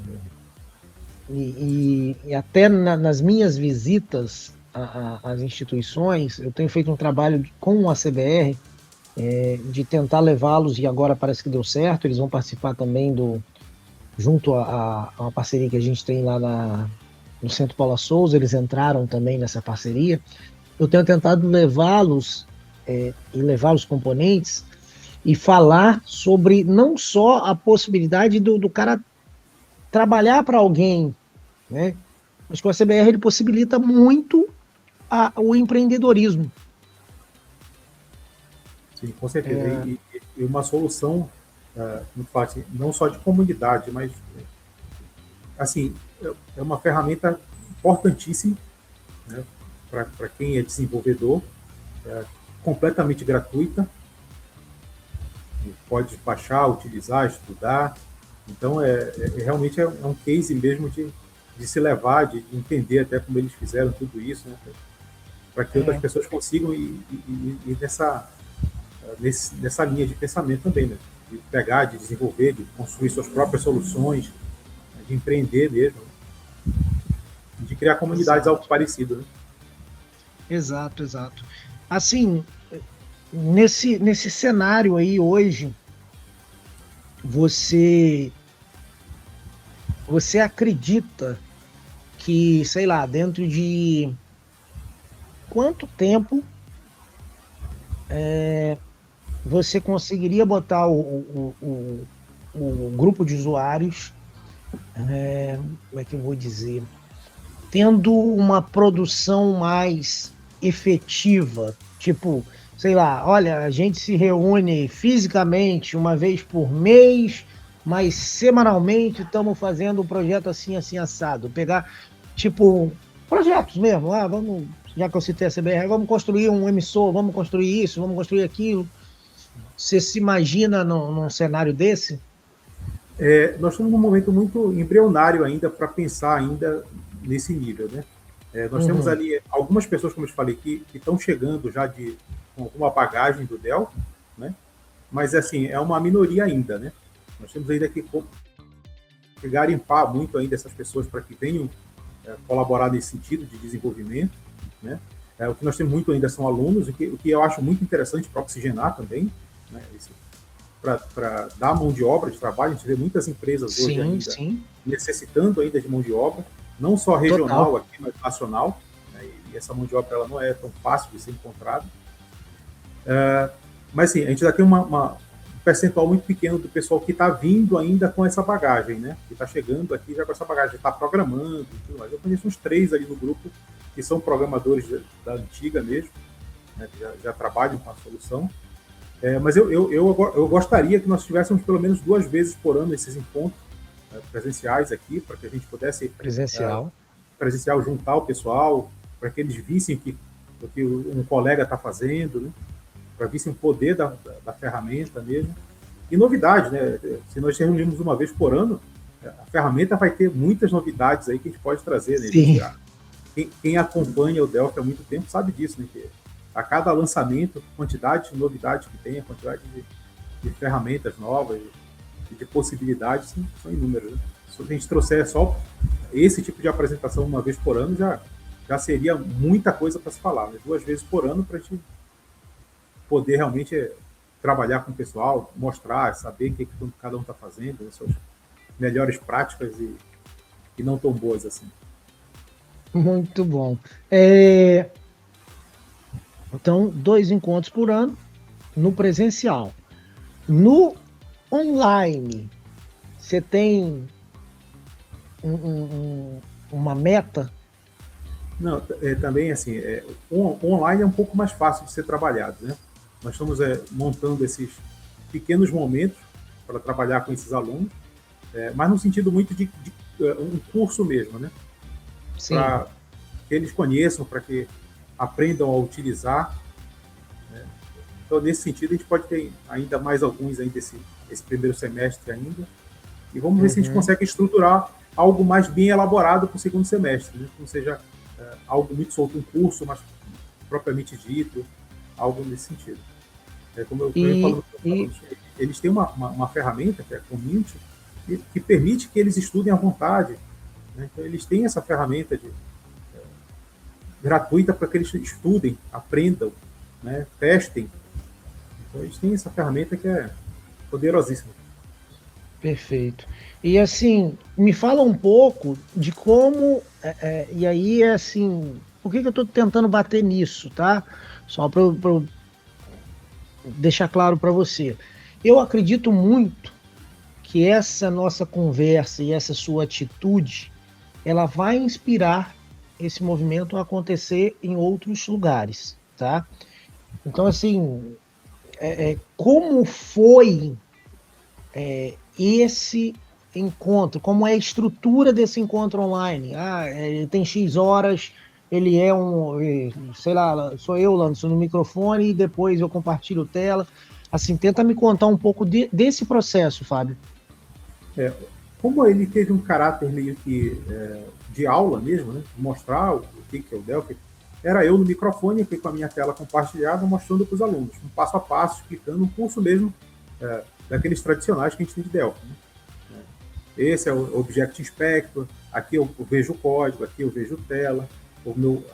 E até nas minhas visitas às instituições, eu tenho feito um trabalho com o ACBR, de tentar levá-los, e agora parece que deu certo, eles vão participar também junto a uma parceria que a gente tem lá no Centro Paula Souza, eles entraram também nessa parceria. Eu tenho tentado levá-los e levar os componentes e falar sobre não só a possibilidade do cara trabalhar para alguém, né? Mas que o ACBR ele possibilita muito o empreendedorismo. Sim, com certeza. E uma solução, muito fácil, não só de comunidade, mas assim, é uma ferramenta importantíssima, né, para quem é desenvolvedor, completamente gratuita, pode baixar, utilizar, estudar. Então, realmente é um case mesmo de se levar, de entender até como eles fizeram tudo isso, né, para que outras pessoas consigam ir nessa linha de pensamento também, né, de pegar, de desenvolver, de construir suas próprias soluções, de empreender mesmo, de criar comunidades algo parecido, né? Exato. Assim, nesse cenário aí hoje, você acredita que, sei lá, dentro de quanto tempo você conseguiria botar o grupo de usuários, como é que eu vou dizer, tendo uma produção mais efetiva, tipo, sei lá, olha, a gente se reúne fisicamente uma vez por mês, mas semanalmente estamos fazendo um projeto assim, assim, assado. Pegar, tipo, projetos mesmo, vamos, já que eu citei a CBR, vamos construir um emissor, vamos construir isso, vamos construir aquilo. Você se imagina num cenário desse? Nós estamos num momento muito embrionário ainda para pensar ainda nesse nível, né? Nós temos ali algumas pessoas, como eu te falei, que estão chegando já com alguma bagagem do Dell, né? Mas assim, é uma minoria ainda, né? Nós temos ainda que garimpar muito ainda essas pessoas para que venham colaborar nesse sentido de desenvolvimento, né? O que nós temos muito ainda são alunos, o que eu acho muito interessante para oxigenar também, né? Para dar mão de obra de trabalho. A gente vê muitas empresas hoje ainda necessitando ainda de mão de obra, não só regional aqui, mas nacional, né? E essa mão de obra ela não é tão fácil de ser encontrada. Mas sim, a gente já tem um percentual muito pequeno do pessoal que está vindo ainda com essa bagagem, né? Que está chegando aqui já com essa bagagem, está programando e tudo mais. Eu conheço uns 3 ali no grupo que são programadores da antiga mesmo, né? Que já trabalham com a solução. Mas eu gostaria que nós tivéssemos pelo menos 2 vezes por ano esses encontros presenciais aqui, para que a gente pudesse presencial juntar o pessoal, para que eles vissem o que um colega está fazendo, né? Para vissem o poder da ferramenta mesmo. E novidade, né? Se nós reunimos uma vez por ano, a ferramenta vai ter muitas novidades aí que a gente pode trazer, né? Quem acompanha o Delphi há muito tempo sabe disso, né? Que a cada lançamento, a quantidade de novidades que tem, a quantidade de ferramentas novas e de possibilidades são inúmeras, né? Se a gente trouxer só esse tipo de apresentação uma vez por ano, já seria muita coisa para se falar, né? 2 vezes por ano para a gente poder realmente trabalhar com o pessoal, mostrar, saber o que cada um está fazendo, as suas melhores práticas e não tão boas assim. Muito bom. Então, 2 encontros por ano no presencial. No online, você tem uma meta? Não, também assim, online é um pouco mais fácil de ser trabalhado, né? Nós estamos montando esses pequenos momentos para trabalhar com esses alunos, mas no sentido muito de um curso mesmo, né? Para que eles conheçam, para que aprendam a utilizar, Então, nesse sentido, a gente pode ter ainda mais alguns ainda esse primeiro semestre ainda. E vamos ver se a gente consegue estruturar algo mais bem elaborado para o segundo semestre, né? Que não seja algo muito solto, um curso, mas propriamente dito, algo nesse sentido. Como eu falo, eles têm uma ferramenta, que é a Community, que permite que eles estudem à vontade, né? Então, eles têm essa ferramenta gratuita para que eles estudem, aprendam, né? Testem. Então, eles têm essa ferramenta que é poderosíssima. Perfeito. E assim, me fala um pouco de como, e aí é assim, por que eu estou tentando bater nisso, tá? Só para deixar claro para você. Eu acredito muito que essa nossa conversa e essa sua atitude, ela vai inspirar esse movimento a acontecer em outros lugares, tá? Então, assim, como foi esse encontro, como é a estrutura desse encontro online? Ele tem X horas, ele é sei lá, sou eu, lanço no microfone e depois eu compartilho tela. Assim, tenta me contar um pouco desse processo, Fábio. Como ele teve um caráter meio que de aula mesmo, né? Mostrar o que é o Delphi, era eu no microfone aqui com a minha tela compartilhada, mostrando para os alunos, um passo a passo, explicando um curso mesmo daqueles tradicionais que a gente tem de Delphi, né? Esse é o Object Inspector, aqui eu vejo o código, aqui eu vejo tela, o meu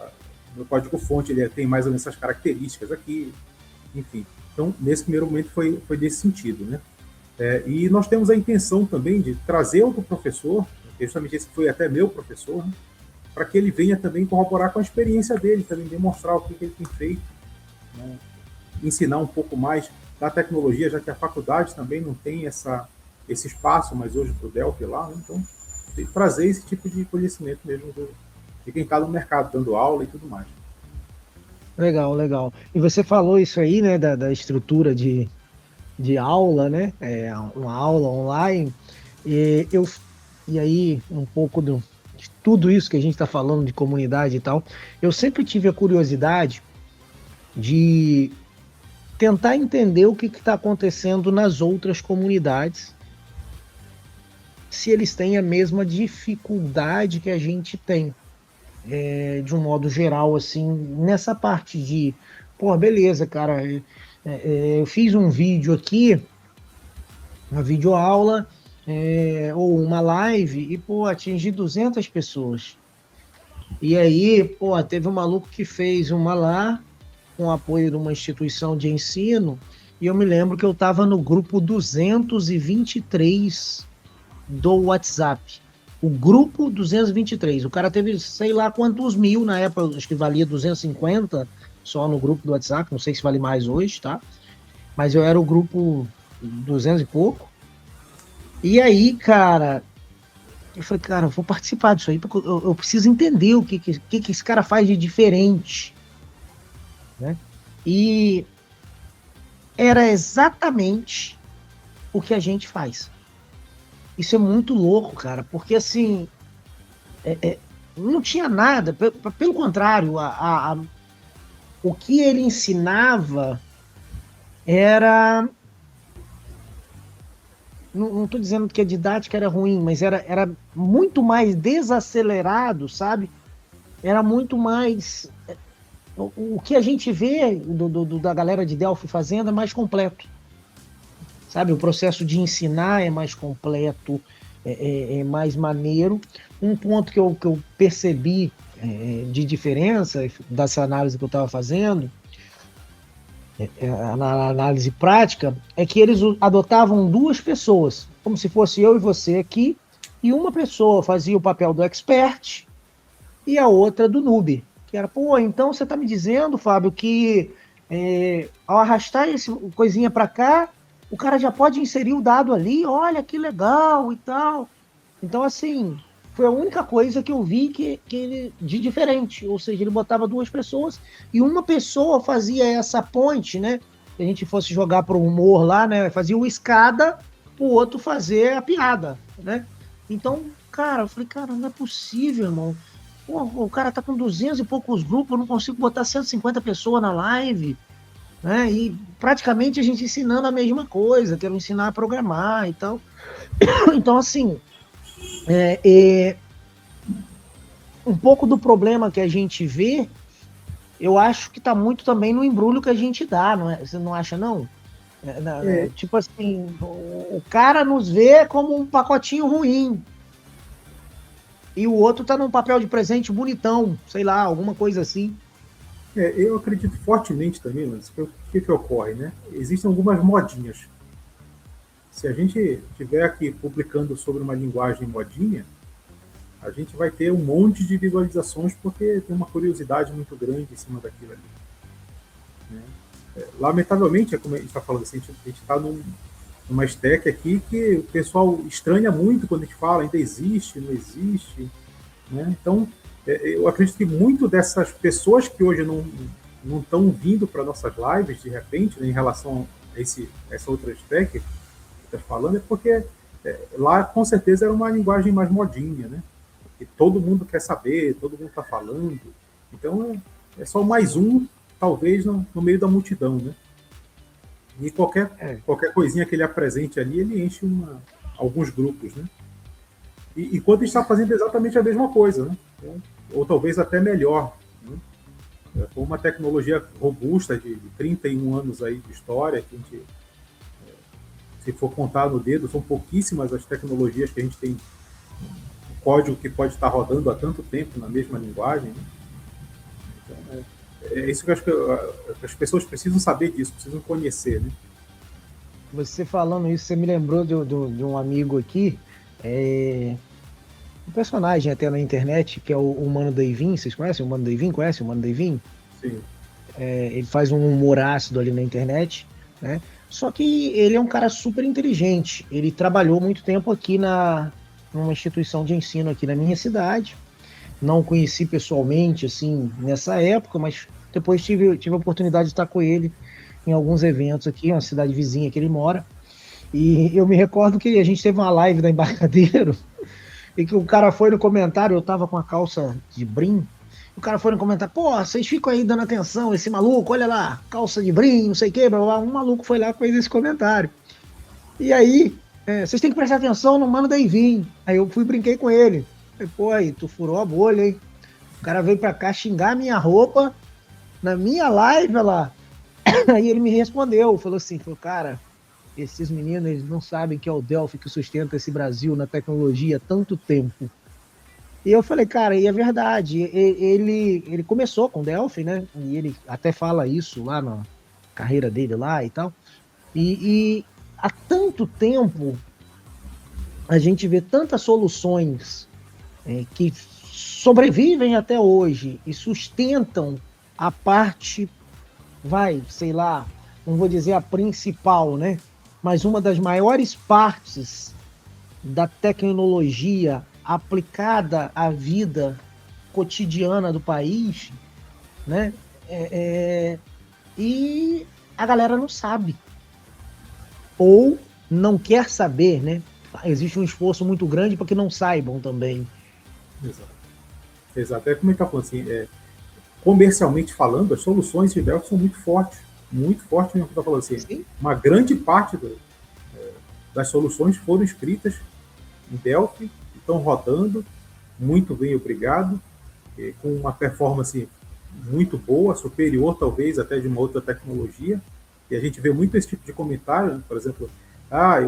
código-fonte ele tem mais ou menos essas características aqui, enfim. Então, nesse primeiro momento foi desse sentido, né? E nós temos a intenção também de trazer outro professor, justamente esse foi até meu professor, né? Para que ele venha também corroborar com a experiência dele, também demonstrar o que ele tem feito, né? Ensinar um pouco mais da tecnologia, já que a faculdade também não tem esse espaço, mas hoje para o Delphi lá, né? Então, trazer esse tipo de conhecimento mesmo de quem está no mercado, dando aula e tudo mais. Legal, legal. E você falou isso aí, né, da estrutura de aula, né, uma aula online, e aí um pouco de tudo isso que a gente está falando de comunidade e tal, eu sempre tive a curiosidade de tentar entender o que está acontecendo nas outras comunidades, se eles têm a mesma dificuldade que a gente tem, de um modo geral, assim, nessa parte de, pô, beleza, cara, eu fiz um vídeo aqui, uma videoaula, ou uma live, e, pô, atingi 200 pessoas. E aí, pô, teve um maluco que fez uma lá, com apoio de uma instituição de ensino, e eu me lembro que eu estava no grupo 223 do WhatsApp. O grupo 223. O cara teve sei lá quantos mil na época, acho que valia 250 só no grupo do WhatsApp, não sei se vale mais hoje, tá? Mas eu era o grupo 200 e pouco. E aí, cara, eu falei, cara, eu vou participar disso aí, porque eu preciso entender o que esse cara faz de diferente, né? E era exatamente o que a gente faz. Isso é muito louco, cara, porque assim, não tinha nada, pelo contrário, o que ele ensinava era... Não estou dizendo que a didática era ruim, mas era muito mais desacelerado, sabe? Era muito mais... O que a gente vê da galera de Delphi fazendo é mais completo. Sabe, o processo de ensinar é mais completo, é mais maneiro. Um ponto que eu percebi de diferença dessa análise que eu estava fazendo, na análise prática, é que eles adotavam duas pessoas, como se fosse eu e você aqui, e uma pessoa fazia o papel do expert e a outra do noob. Que era, pô, então você está me dizendo, Fábio, que ao arrastar esse coisinha para cá, o cara já pode inserir o dado ali, olha que legal e tal. Então, assim, foi a única coisa que eu vi que ele, de diferente. Ou seja, ele botava duas pessoas e uma pessoa fazia essa ponte, né? Se a gente fosse jogar pro humor lá, né? Fazia o escada, o outro fazer a piada, né? Então, cara, eu falei, cara, não é possível, irmão. Pô, o cara tá com 200 e poucos grupos, eu não consigo botar 150 pessoas na live. né? E praticamente a gente ensinando a mesma coisa, quero ensinar a programar e tal. Então, assim, um pouco do problema que a gente vê, eu acho que está muito também no embrulho que a gente dá, não é? Você não acha, não? É, Tipo assim, o cara nos vê como um pacotinho ruim, e o outro tá num papel de presente bonitão, sei lá, alguma coisa assim. eu acredito fortemente também, mas o que ocorre, né? Existem algumas modinhas. Se a gente estiver aqui publicando sobre uma linguagem modinha, a gente vai ter um monte de visualizações porque tem uma curiosidade muito grande em cima daquilo ali. Né? Lamentavelmente, é como a gente está falando assim, a gente está numa stack aqui que o pessoal estranha muito quando a gente fala, ainda existe, não existe. Né? Então, eu acredito que muito dessas pessoas que hoje não estão vindo para nossas lives, de repente, né, em relação a essa outra stack que está falando, é porque lá com certeza era uma linguagem mais modinha, né? Que todo mundo quer saber, todo mundo está falando. Então é só mais um, talvez, no meio da multidão, né? E É, qualquer coisinha que ele apresente ali, ele enche alguns grupos, né? E quando está fazendo exatamente a mesma coisa, né? Então, ou talvez até melhor. Né? Com uma tecnologia robusta de 31 anos aí de história, que a gente, se for contar no dedo, são pouquíssimas as tecnologias que a gente tem um código que pode estar rodando há tanto tempo na mesma linguagem. Né? Então, é isso que eu acho que as pessoas precisam saber disso, precisam conhecer. Né? você falando isso, você me lembrou de um amigo aqui, um personagem até na internet, que é o Mano Deivin. Vocês conhecem o Mano Deivin? Conhecem o Mano Deivin? Sim. Ele faz um humor ácido ali na internet, né? Só que ele é um cara super inteligente. Ele trabalhou muito tempo aqui numa instituição de ensino aqui na minha cidade. Não o conheci pessoalmente, assim, nessa época, mas depois tive a oportunidade de estar com ele em alguns eventos aqui, uma cidade vizinha que ele mora. E eu me recordo que a gente teve uma live da Embarcadero e que o cara foi no comentário, eu tava com a calça de brim, o cara foi no comentário, pô, vocês ficam aí dando atenção, esse maluco, olha lá, calça de brim, não sei o quê, blá, blá. Um maluco foi lá e fez esse comentário. E aí, vocês têm que prestar atenção no Mano Deivin. Aí eu fui brinquei com ele. Falei, pô, aí, tu furou a bolha, hein? O cara veio pra cá xingar minha roupa na minha live, olha lá. Aí ele me respondeu, falou, cara, esses meninos, eles não sabem que é o Delphi que sustenta esse Brasil na tecnologia há tanto tempo. E eu falei, cara, e é verdade, ele começou com Delphi, né? E ele até fala isso lá na carreira dele lá e tal. E há tanto tempo a gente vê tantas soluções que sobrevivem até hoje e sustentam a parte, sei lá, não vou dizer a principal, né? Mas uma das maiores partes da tecnologia aplicada à vida cotidiana do país, né? E a galera não sabe ou não quer saber, né? Existe um esforço muito grande para que não saibam também. Exato. Exato. É como ele está falando assim, comercialmente falando, as soluções de Delphi são muito fortes mesmo. Está falando assim, Sim. uma grande parte das soluções foram escritas em Delphi, estão rodando muito bem, obrigado, com uma performance muito boa, superior talvez até de uma outra tecnologia. E a gente vê muito esse tipo de comentário, né? Por exemplo,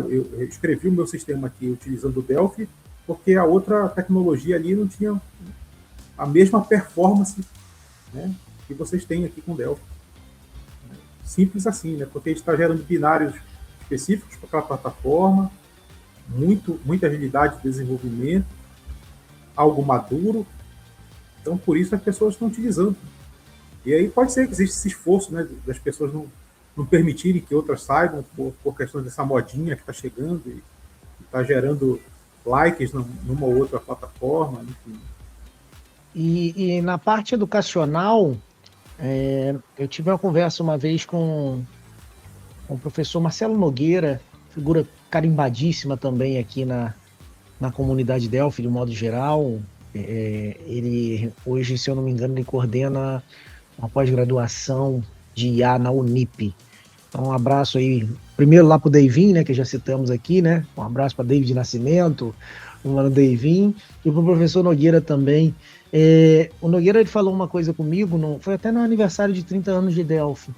eu escrevi o meu sistema aqui utilizando o Delphi porque a outra tecnologia ali não tinha a mesma performance, né, que vocês têm aqui com o Delphi. Simples assim, né? Porque a gente está gerando binários específicos para aquela plataforma, muita agilidade de desenvolvimento, algo maduro. Então, por isso as pessoas estão utilizando. E aí pode ser que exista esse esforço, né, das pessoas não permitirem que outras saibam por questão dessa modinha que está chegando e está gerando likes numa ou outra plataforma, enfim. E na parte educacional, eu tive uma conversa uma vez com o professor Marcelo Nogueira, figura carimbadíssima também aqui na comunidade Delphi, de um modo geral. Ele, hoje, se eu não me engano, ele coordena uma pós-graduação de IA na Unip. Então, um abraço aí, primeiro lá para o Deivin, né, que já citamos aqui, né? Um abraço para David Nascimento, o mano Deivin, e para o professor Nogueira também. O Nogueira, ele falou uma coisa comigo, foi até no aniversário de 30 anos de Delphi.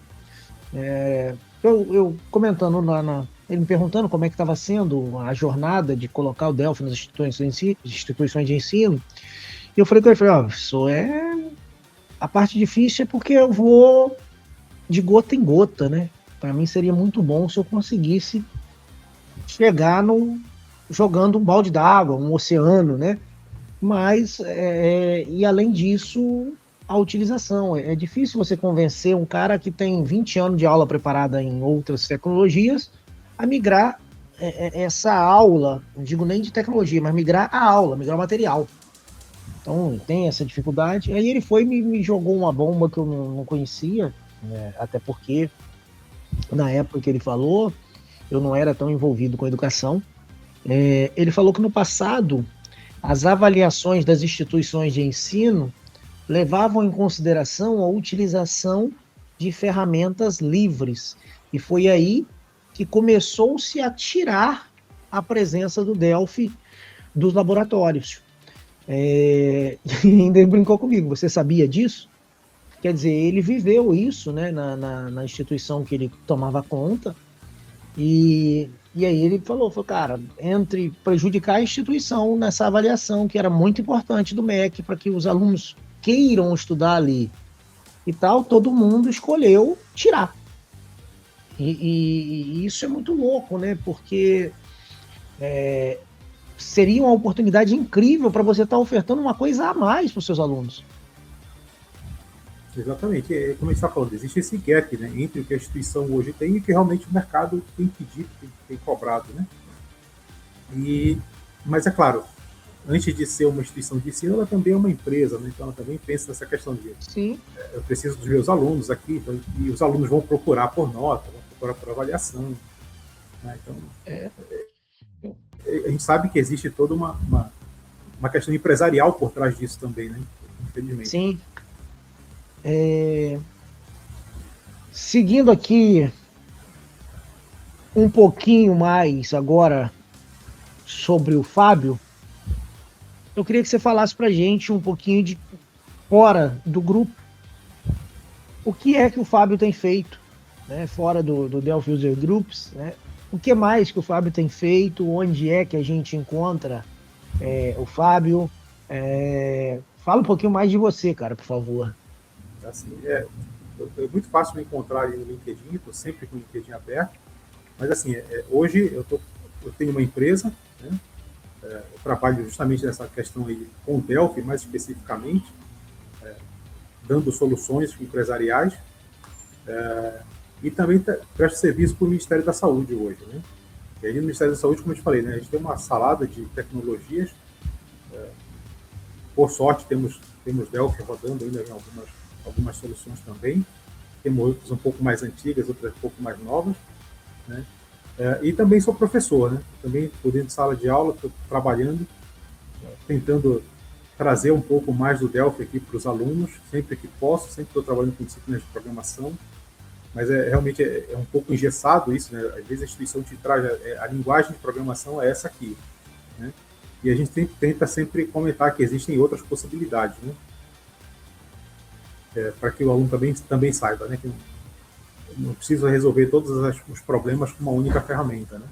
Eu comentando ele me perguntando como é que estava sendo a jornada de colocar o Delphi nas instituições de ensino, e eu falei com ele, isso a parte difícil é porque eu vou de gota em gota, né? Para mim seria muito bom se eu conseguisse chegar jogando um balde d'água, um oceano, né? Mas, e além disso, a utilização. É difícil você convencer um cara que tem 20 anos de aula preparada em outras tecnologias a migrar essa aula, não digo nem de tecnologia, mas migrar a aula, migrar o material. Então, tem essa dificuldade. Aí ele foi e me jogou uma bomba que eu não conhecia, né? Até porque, na época que ele falou, eu não era tão envolvido com educação. Ele falou que no passado, as avaliações das instituições de ensino levavam em consideração a utilização de ferramentas livres. E foi aí que começou-se a tirar a presença do Delphi dos laboratórios. E ainda ele brincou comigo, você sabia disso? Quer dizer, ele viveu isso, né, na instituição que ele tomava conta, e aí ele falou, cara, entre prejudicar a instituição nessa avaliação, que era muito importante do MEC, para que os alunos queiram estudar ali e tal, todo mundo escolheu tirar. E isso é muito louco, né, porque seria uma oportunidade incrível para você estar ofertando uma coisa a mais para os seus alunos. Exatamente, como a gente está falando, existe esse gap, né, entre o que a instituição hoje tem e o que realmente o mercado tem pedido, tem cobrado, né? Mas é claro, antes de ser uma instituição de ensino, ela também é uma empresa, né? Então ela também pensa nessa questão de Sim. Eu preciso dos meus alunos aqui, então, e os alunos vão procurar por nota, vão procurar por avaliação, né? Então a gente sabe que existe toda uma questão empresarial por trás disso também, né? Infelizmente. Sim. Seguindo aqui um pouquinho mais agora sobre o Fábio, eu queria que você falasse para a gente um pouquinho de fora do grupo. O que é que o Fábio tem feito, né, fora do Delphi User Groups, né? O que mais que o Fábio tem feito? Onde é que a gente encontra o Fábio? Fala um pouquinho mais de você, cara, por favor. Assim, é muito fácil me encontrar ali no LinkedIn, estou sempre com o LinkedIn aberto, mas assim, hoje eu tenho uma empresa, né, eu trabalho justamente nessa questão aí com o Delphi, mais especificamente, dando soluções empresariais, e também presto serviço para o Ministério da Saúde hoje, né? E aí no Ministério da Saúde, como eu te falei, né, a gente tem uma salada de tecnologias, por sorte temos Delphi rodando ainda em algumas soluções também, temos outras um pouco mais antigas, outras um pouco mais novas, né? E também sou professor, né? Também estou dentro de sala de aula, estou trabalhando, tentando trazer um pouco mais do Delphi aqui para os alunos, sempre que posso, sempre estou trabalhando com disciplinas de programação, mas realmente é um pouco engessado isso, né? Às vezes a instituição te traz, a linguagem de programação é essa aqui, né? E a gente tenta sempre comentar que existem outras possibilidades, né? Para que o aluno também saiba, né, que não precisa resolver todos os problemas com uma única ferramenta, né?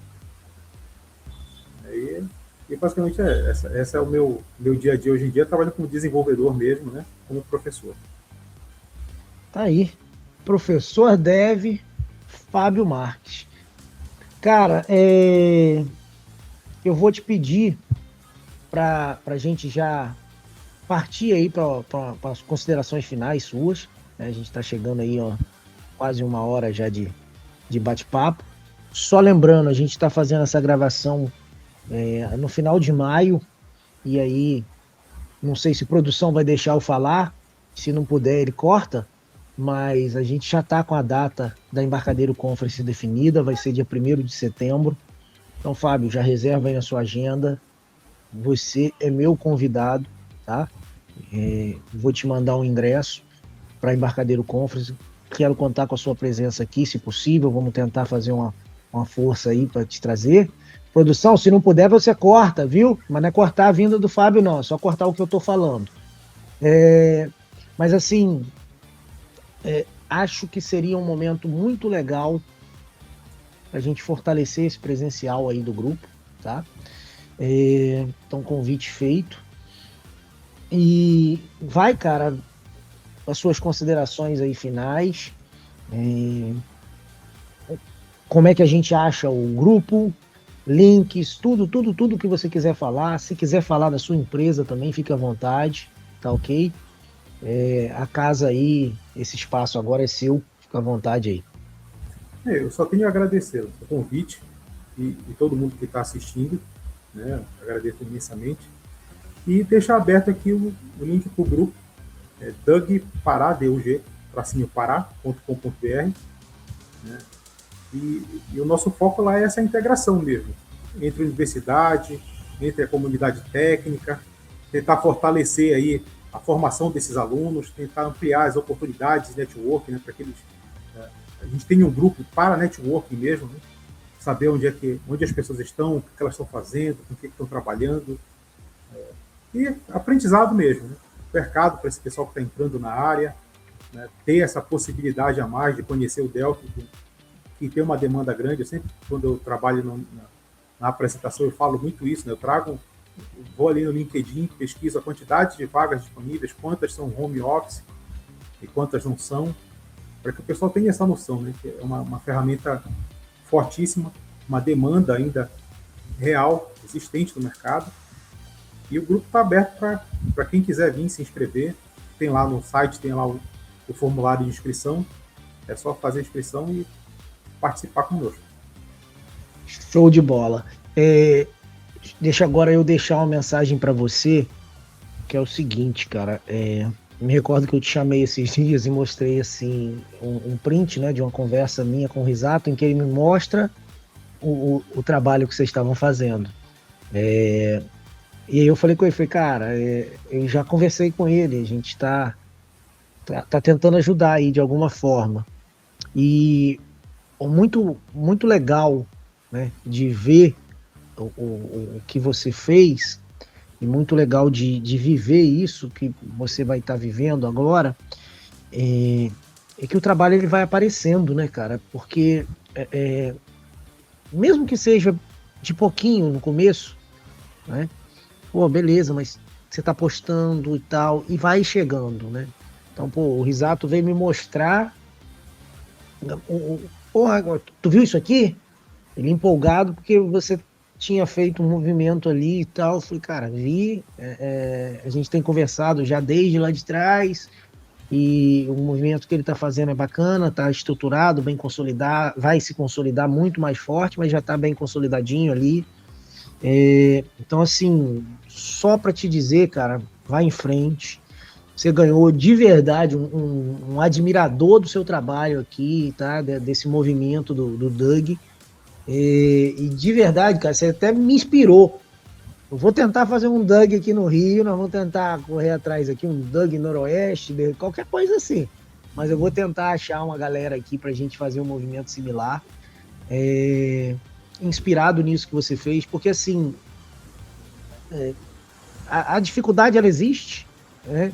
E basicamente essa é o meu dia a dia hoje em dia, trabalho como desenvolvedor mesmo, né, como professor. Tá aí, professor Dev Fábio Marques. Cara, eu vou te pedir para a gente já partir aí para as considerações finais suas, né? A gente está chegando aí, quase 1 hora já de bate-papo. Só lembrando, a gente está fazendo essa gravação no final de maio, e aí não sei se produção vai deixar eu falar, se não puder ele corta, mas a gente já está com a data da Embarcadero Conference definida, vai ser dia 1º de setembro. Então, Fábio, já reserva aí na sua agenda, você é meu convidado, tá? Vou te mandar um ingresso para a Embarcadero Conference. quero contar com a sua presença aqui, se possível. Vamos tentar fazer uma força aí para te trazer. Produção, se não puder, você corta, viu? Mas não é cortar a vinda do Fábio, não. É só cortar o que eu estou falando. Mas, assim, acho que seria um momento muito legal para a gente fortalecer esse presencial aí do grupo, tá? Então, convite feito. E vai, cara, as suas considerações aí finais. Como é que a gente acha o grupo, links, tudo que você quiser falar. Se quiser falar da sua empresa também, fique à vontade, tá ok? A casa aí, esse espaço agora é seu, fica à vontade aí. Eu só tenho a agradecer o convite e todo mundo que está assistindo, né? Agradeço imensamente. E deixar aberto aqui o link para o grupo, Dug Pará, DUG, Pará.com.br, né? E o nosso foco lá é essa integração mesmo, entre a universidade, entre a comunidade técnica, tentar fortalecer aí a formação desses alunos, tentar ampliar as oportunidades de networking, né, para que eles, a gente tenha um grupo para networking mesmo, né, saber onde as pessoas estão, o que elas estão fazendo, com o que estão trabalhando, e aprendizado mesmo, né, mercado para esse pessoal que está entrando na área, né, ter essa possibilidade a mais de conhecer o Delphi, que tem uma demanda grande. Eu sempre, quando eu trabalho na apresentação, eu falo muito isso, né? Vou ali no LinkedIn, pesquiso a quantidade de vagas disponíveis, quantas são home office e quantas não são, para que o pessoal tenha essa noção, né? Que é uma ferramenta fortíssima, uma demanda ainda real, existente no mercado. E o grupo está aberto para quem quiser vir se inscrever. Tem lá no site, tem lá o formulário de inscrição. É só fazer a inscrição e participar conosco. Show de bola. Deixa agora eu deixar uma mensagem para você, que é o seguinte, cara. Me recordo que eu te chamei esses dias e mostrei assim um print, né, de uma conversa minha com o Risato, em que ele me mostra o trabalho que vocês estavam fazendo. E aí eu falei com ele, cara, eu já conversei com ele, a gente tá tentando ajudar aí de alguma forma. E muito, muito legal, né, de ver o que você fez, e muito legal de viver isso que você vai estar vivendo agora, é que o trabalho ele vai aparecendo, né, cara? Porque mesmo que seja de pouquinho no começo, né? Pô, beleza, mas você tá postando e tal, e vai chegando, né? Então, pô, o Risato veio me mostrar. Porra, tu viu isso aqui? Ele empolgado porque você tinha feito um movimento ali e tal. Eu falei, cara, vi, a gente tem conversado já desde lá de trás, e o movimento que ele está fazendo é bacana, está estruturado, bem consolidado, vai se consolidar muito mais forte, mas já está bem consolidadinho ali. Então, assim, só para te dizer, cara, vai em frente. Você ganhou de verdade um admirador do seu trabalho aqui, tá? Desse movimento do Dug. E de verdade, cara, você até me inspirou. Eu vou tentar fazer um Dug aqui no Rio, nós vamos tentar correr atrás aqui, um Dug Noroeste, qualquer coisa assim. Mas eu vou tentar achar uma galera aqui pra gente fazer um movimento similar. Inspirado nisso que você fez, porque assim, a dificuldade ela existe, né?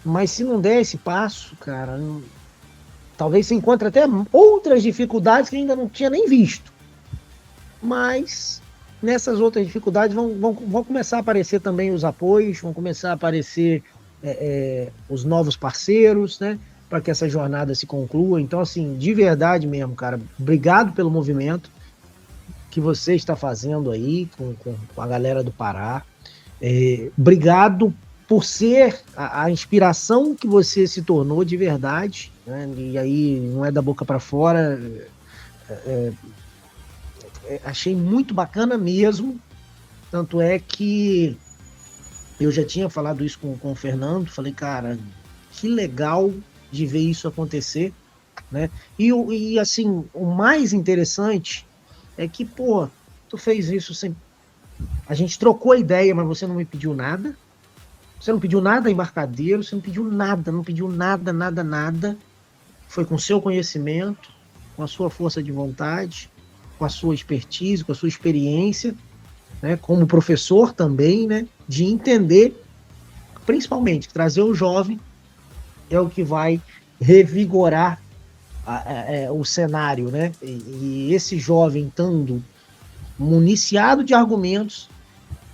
Mas se não der esse passo, cara, talvez você encontre até outras dificuldades que ainda não tinha nem visto. Mas nessas outras dificuldades vão começar a aparecer também os apoios, vão começar a aparecer os novos parceiros, né? Para que essa jornada se conclua. Então, assim, de verdade mesmo, cara, obrigado pelo movimento que você está fazendo aí com a galera do Pará. Obrigado por ser a inspiração que você se tornou de verdade, né? E aí não é da boca para fora. Achei muito bacana mesmo, tanto é que eu já tinha falado isso com o Fernando, falei, cara, que legal de ver isso acontecer, né? E assim, o mais interessante é que, pô, tu fez isso sem... A gente trocou a ideia, mas você não me pediu nada. Você não pediu nada embarcadeiro, você não pediu nada, nada. foi com seu conhecimento, com a sua força de vontade, com a sua expertise, com a sua experiência, né, como professor também, né, de entender, principalmente, trazer o jovem é o que vai revigorar o cenário, né? E esse jovem, estando municiado de argumentos,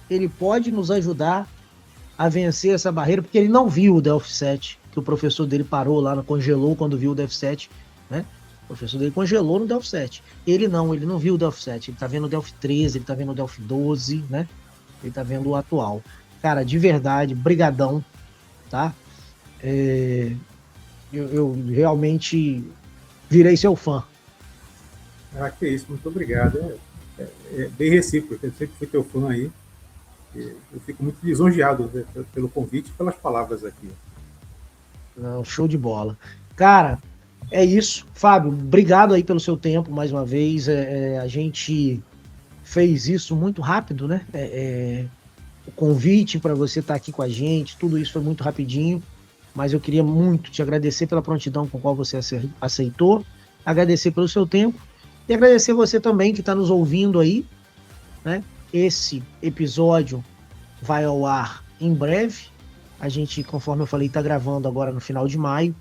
ele pode nos ajudar a vencer essa barreira, porque ele não viu o Delphi 7, que o professor dele parou lá, congelou quando viu o Delphi 7, né? O professor dele congelou no Delphi 7. Ele não viu o Delphi 7, ele tá vendo o Delphi 13, ele tá vendo o Delphi 12, né? Ele tá vendo o atual. Cara, de verdade, brigadão, tá? Eu realmente virei seu fã. Ah, que isso, muito obrigado. É bem recíproco, eu sempre fui teu fã aí. Eu fico muito lisonjeado, né, pelo convite e pelas palavras aqui. Não, show de bola. Cara, é isso. Fábio, obrigado aí pelo seu tempo mais uma vez. A gente fez isso muito rápido, né? O convite para você estar aqui com a gente, tudo isso foi muito rapidinho, mas eu queria muito te agradecer pela prontidão com a qual você aceitou, agradecer pelo seu tempo e agradecer você também que está nos ouvindo aí, né? Esse episódio vai ao ar em breve. A gente, conforme eu falei, está gravando agora no final de maio.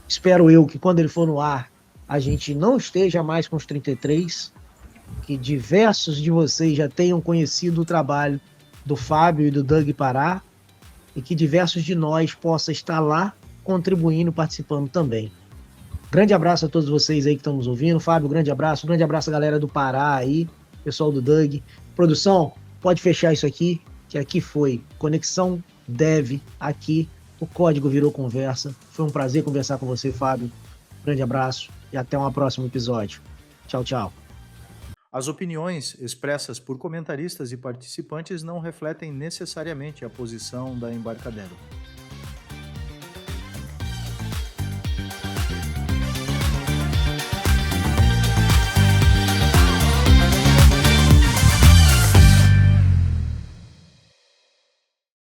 Espero eu que quando ele for no ar, a gente não esteja mais com os 33, que diversos de vocês já tenham conhecido o trabalho do Fábio e do Doug Pará, e que diversos de nós possa estar lá contribuindo, participando também. Grande abraço a todos vocês aí que estão nos ouvindo. Fábio, grande abraço a galera do Pará aí, pessoal do Doug. Produção, pode fechar isso aqui, que aqui foi Conexão Dev, aqui o Código Virou Conversa. Foi um prazer conversar com você, Fábio. Grande abraço e até um próximo episódio. Tchau, tchau. As opiniões expressas por comentaristas e participantes não refletem necessariamente a posição da Embarcadero.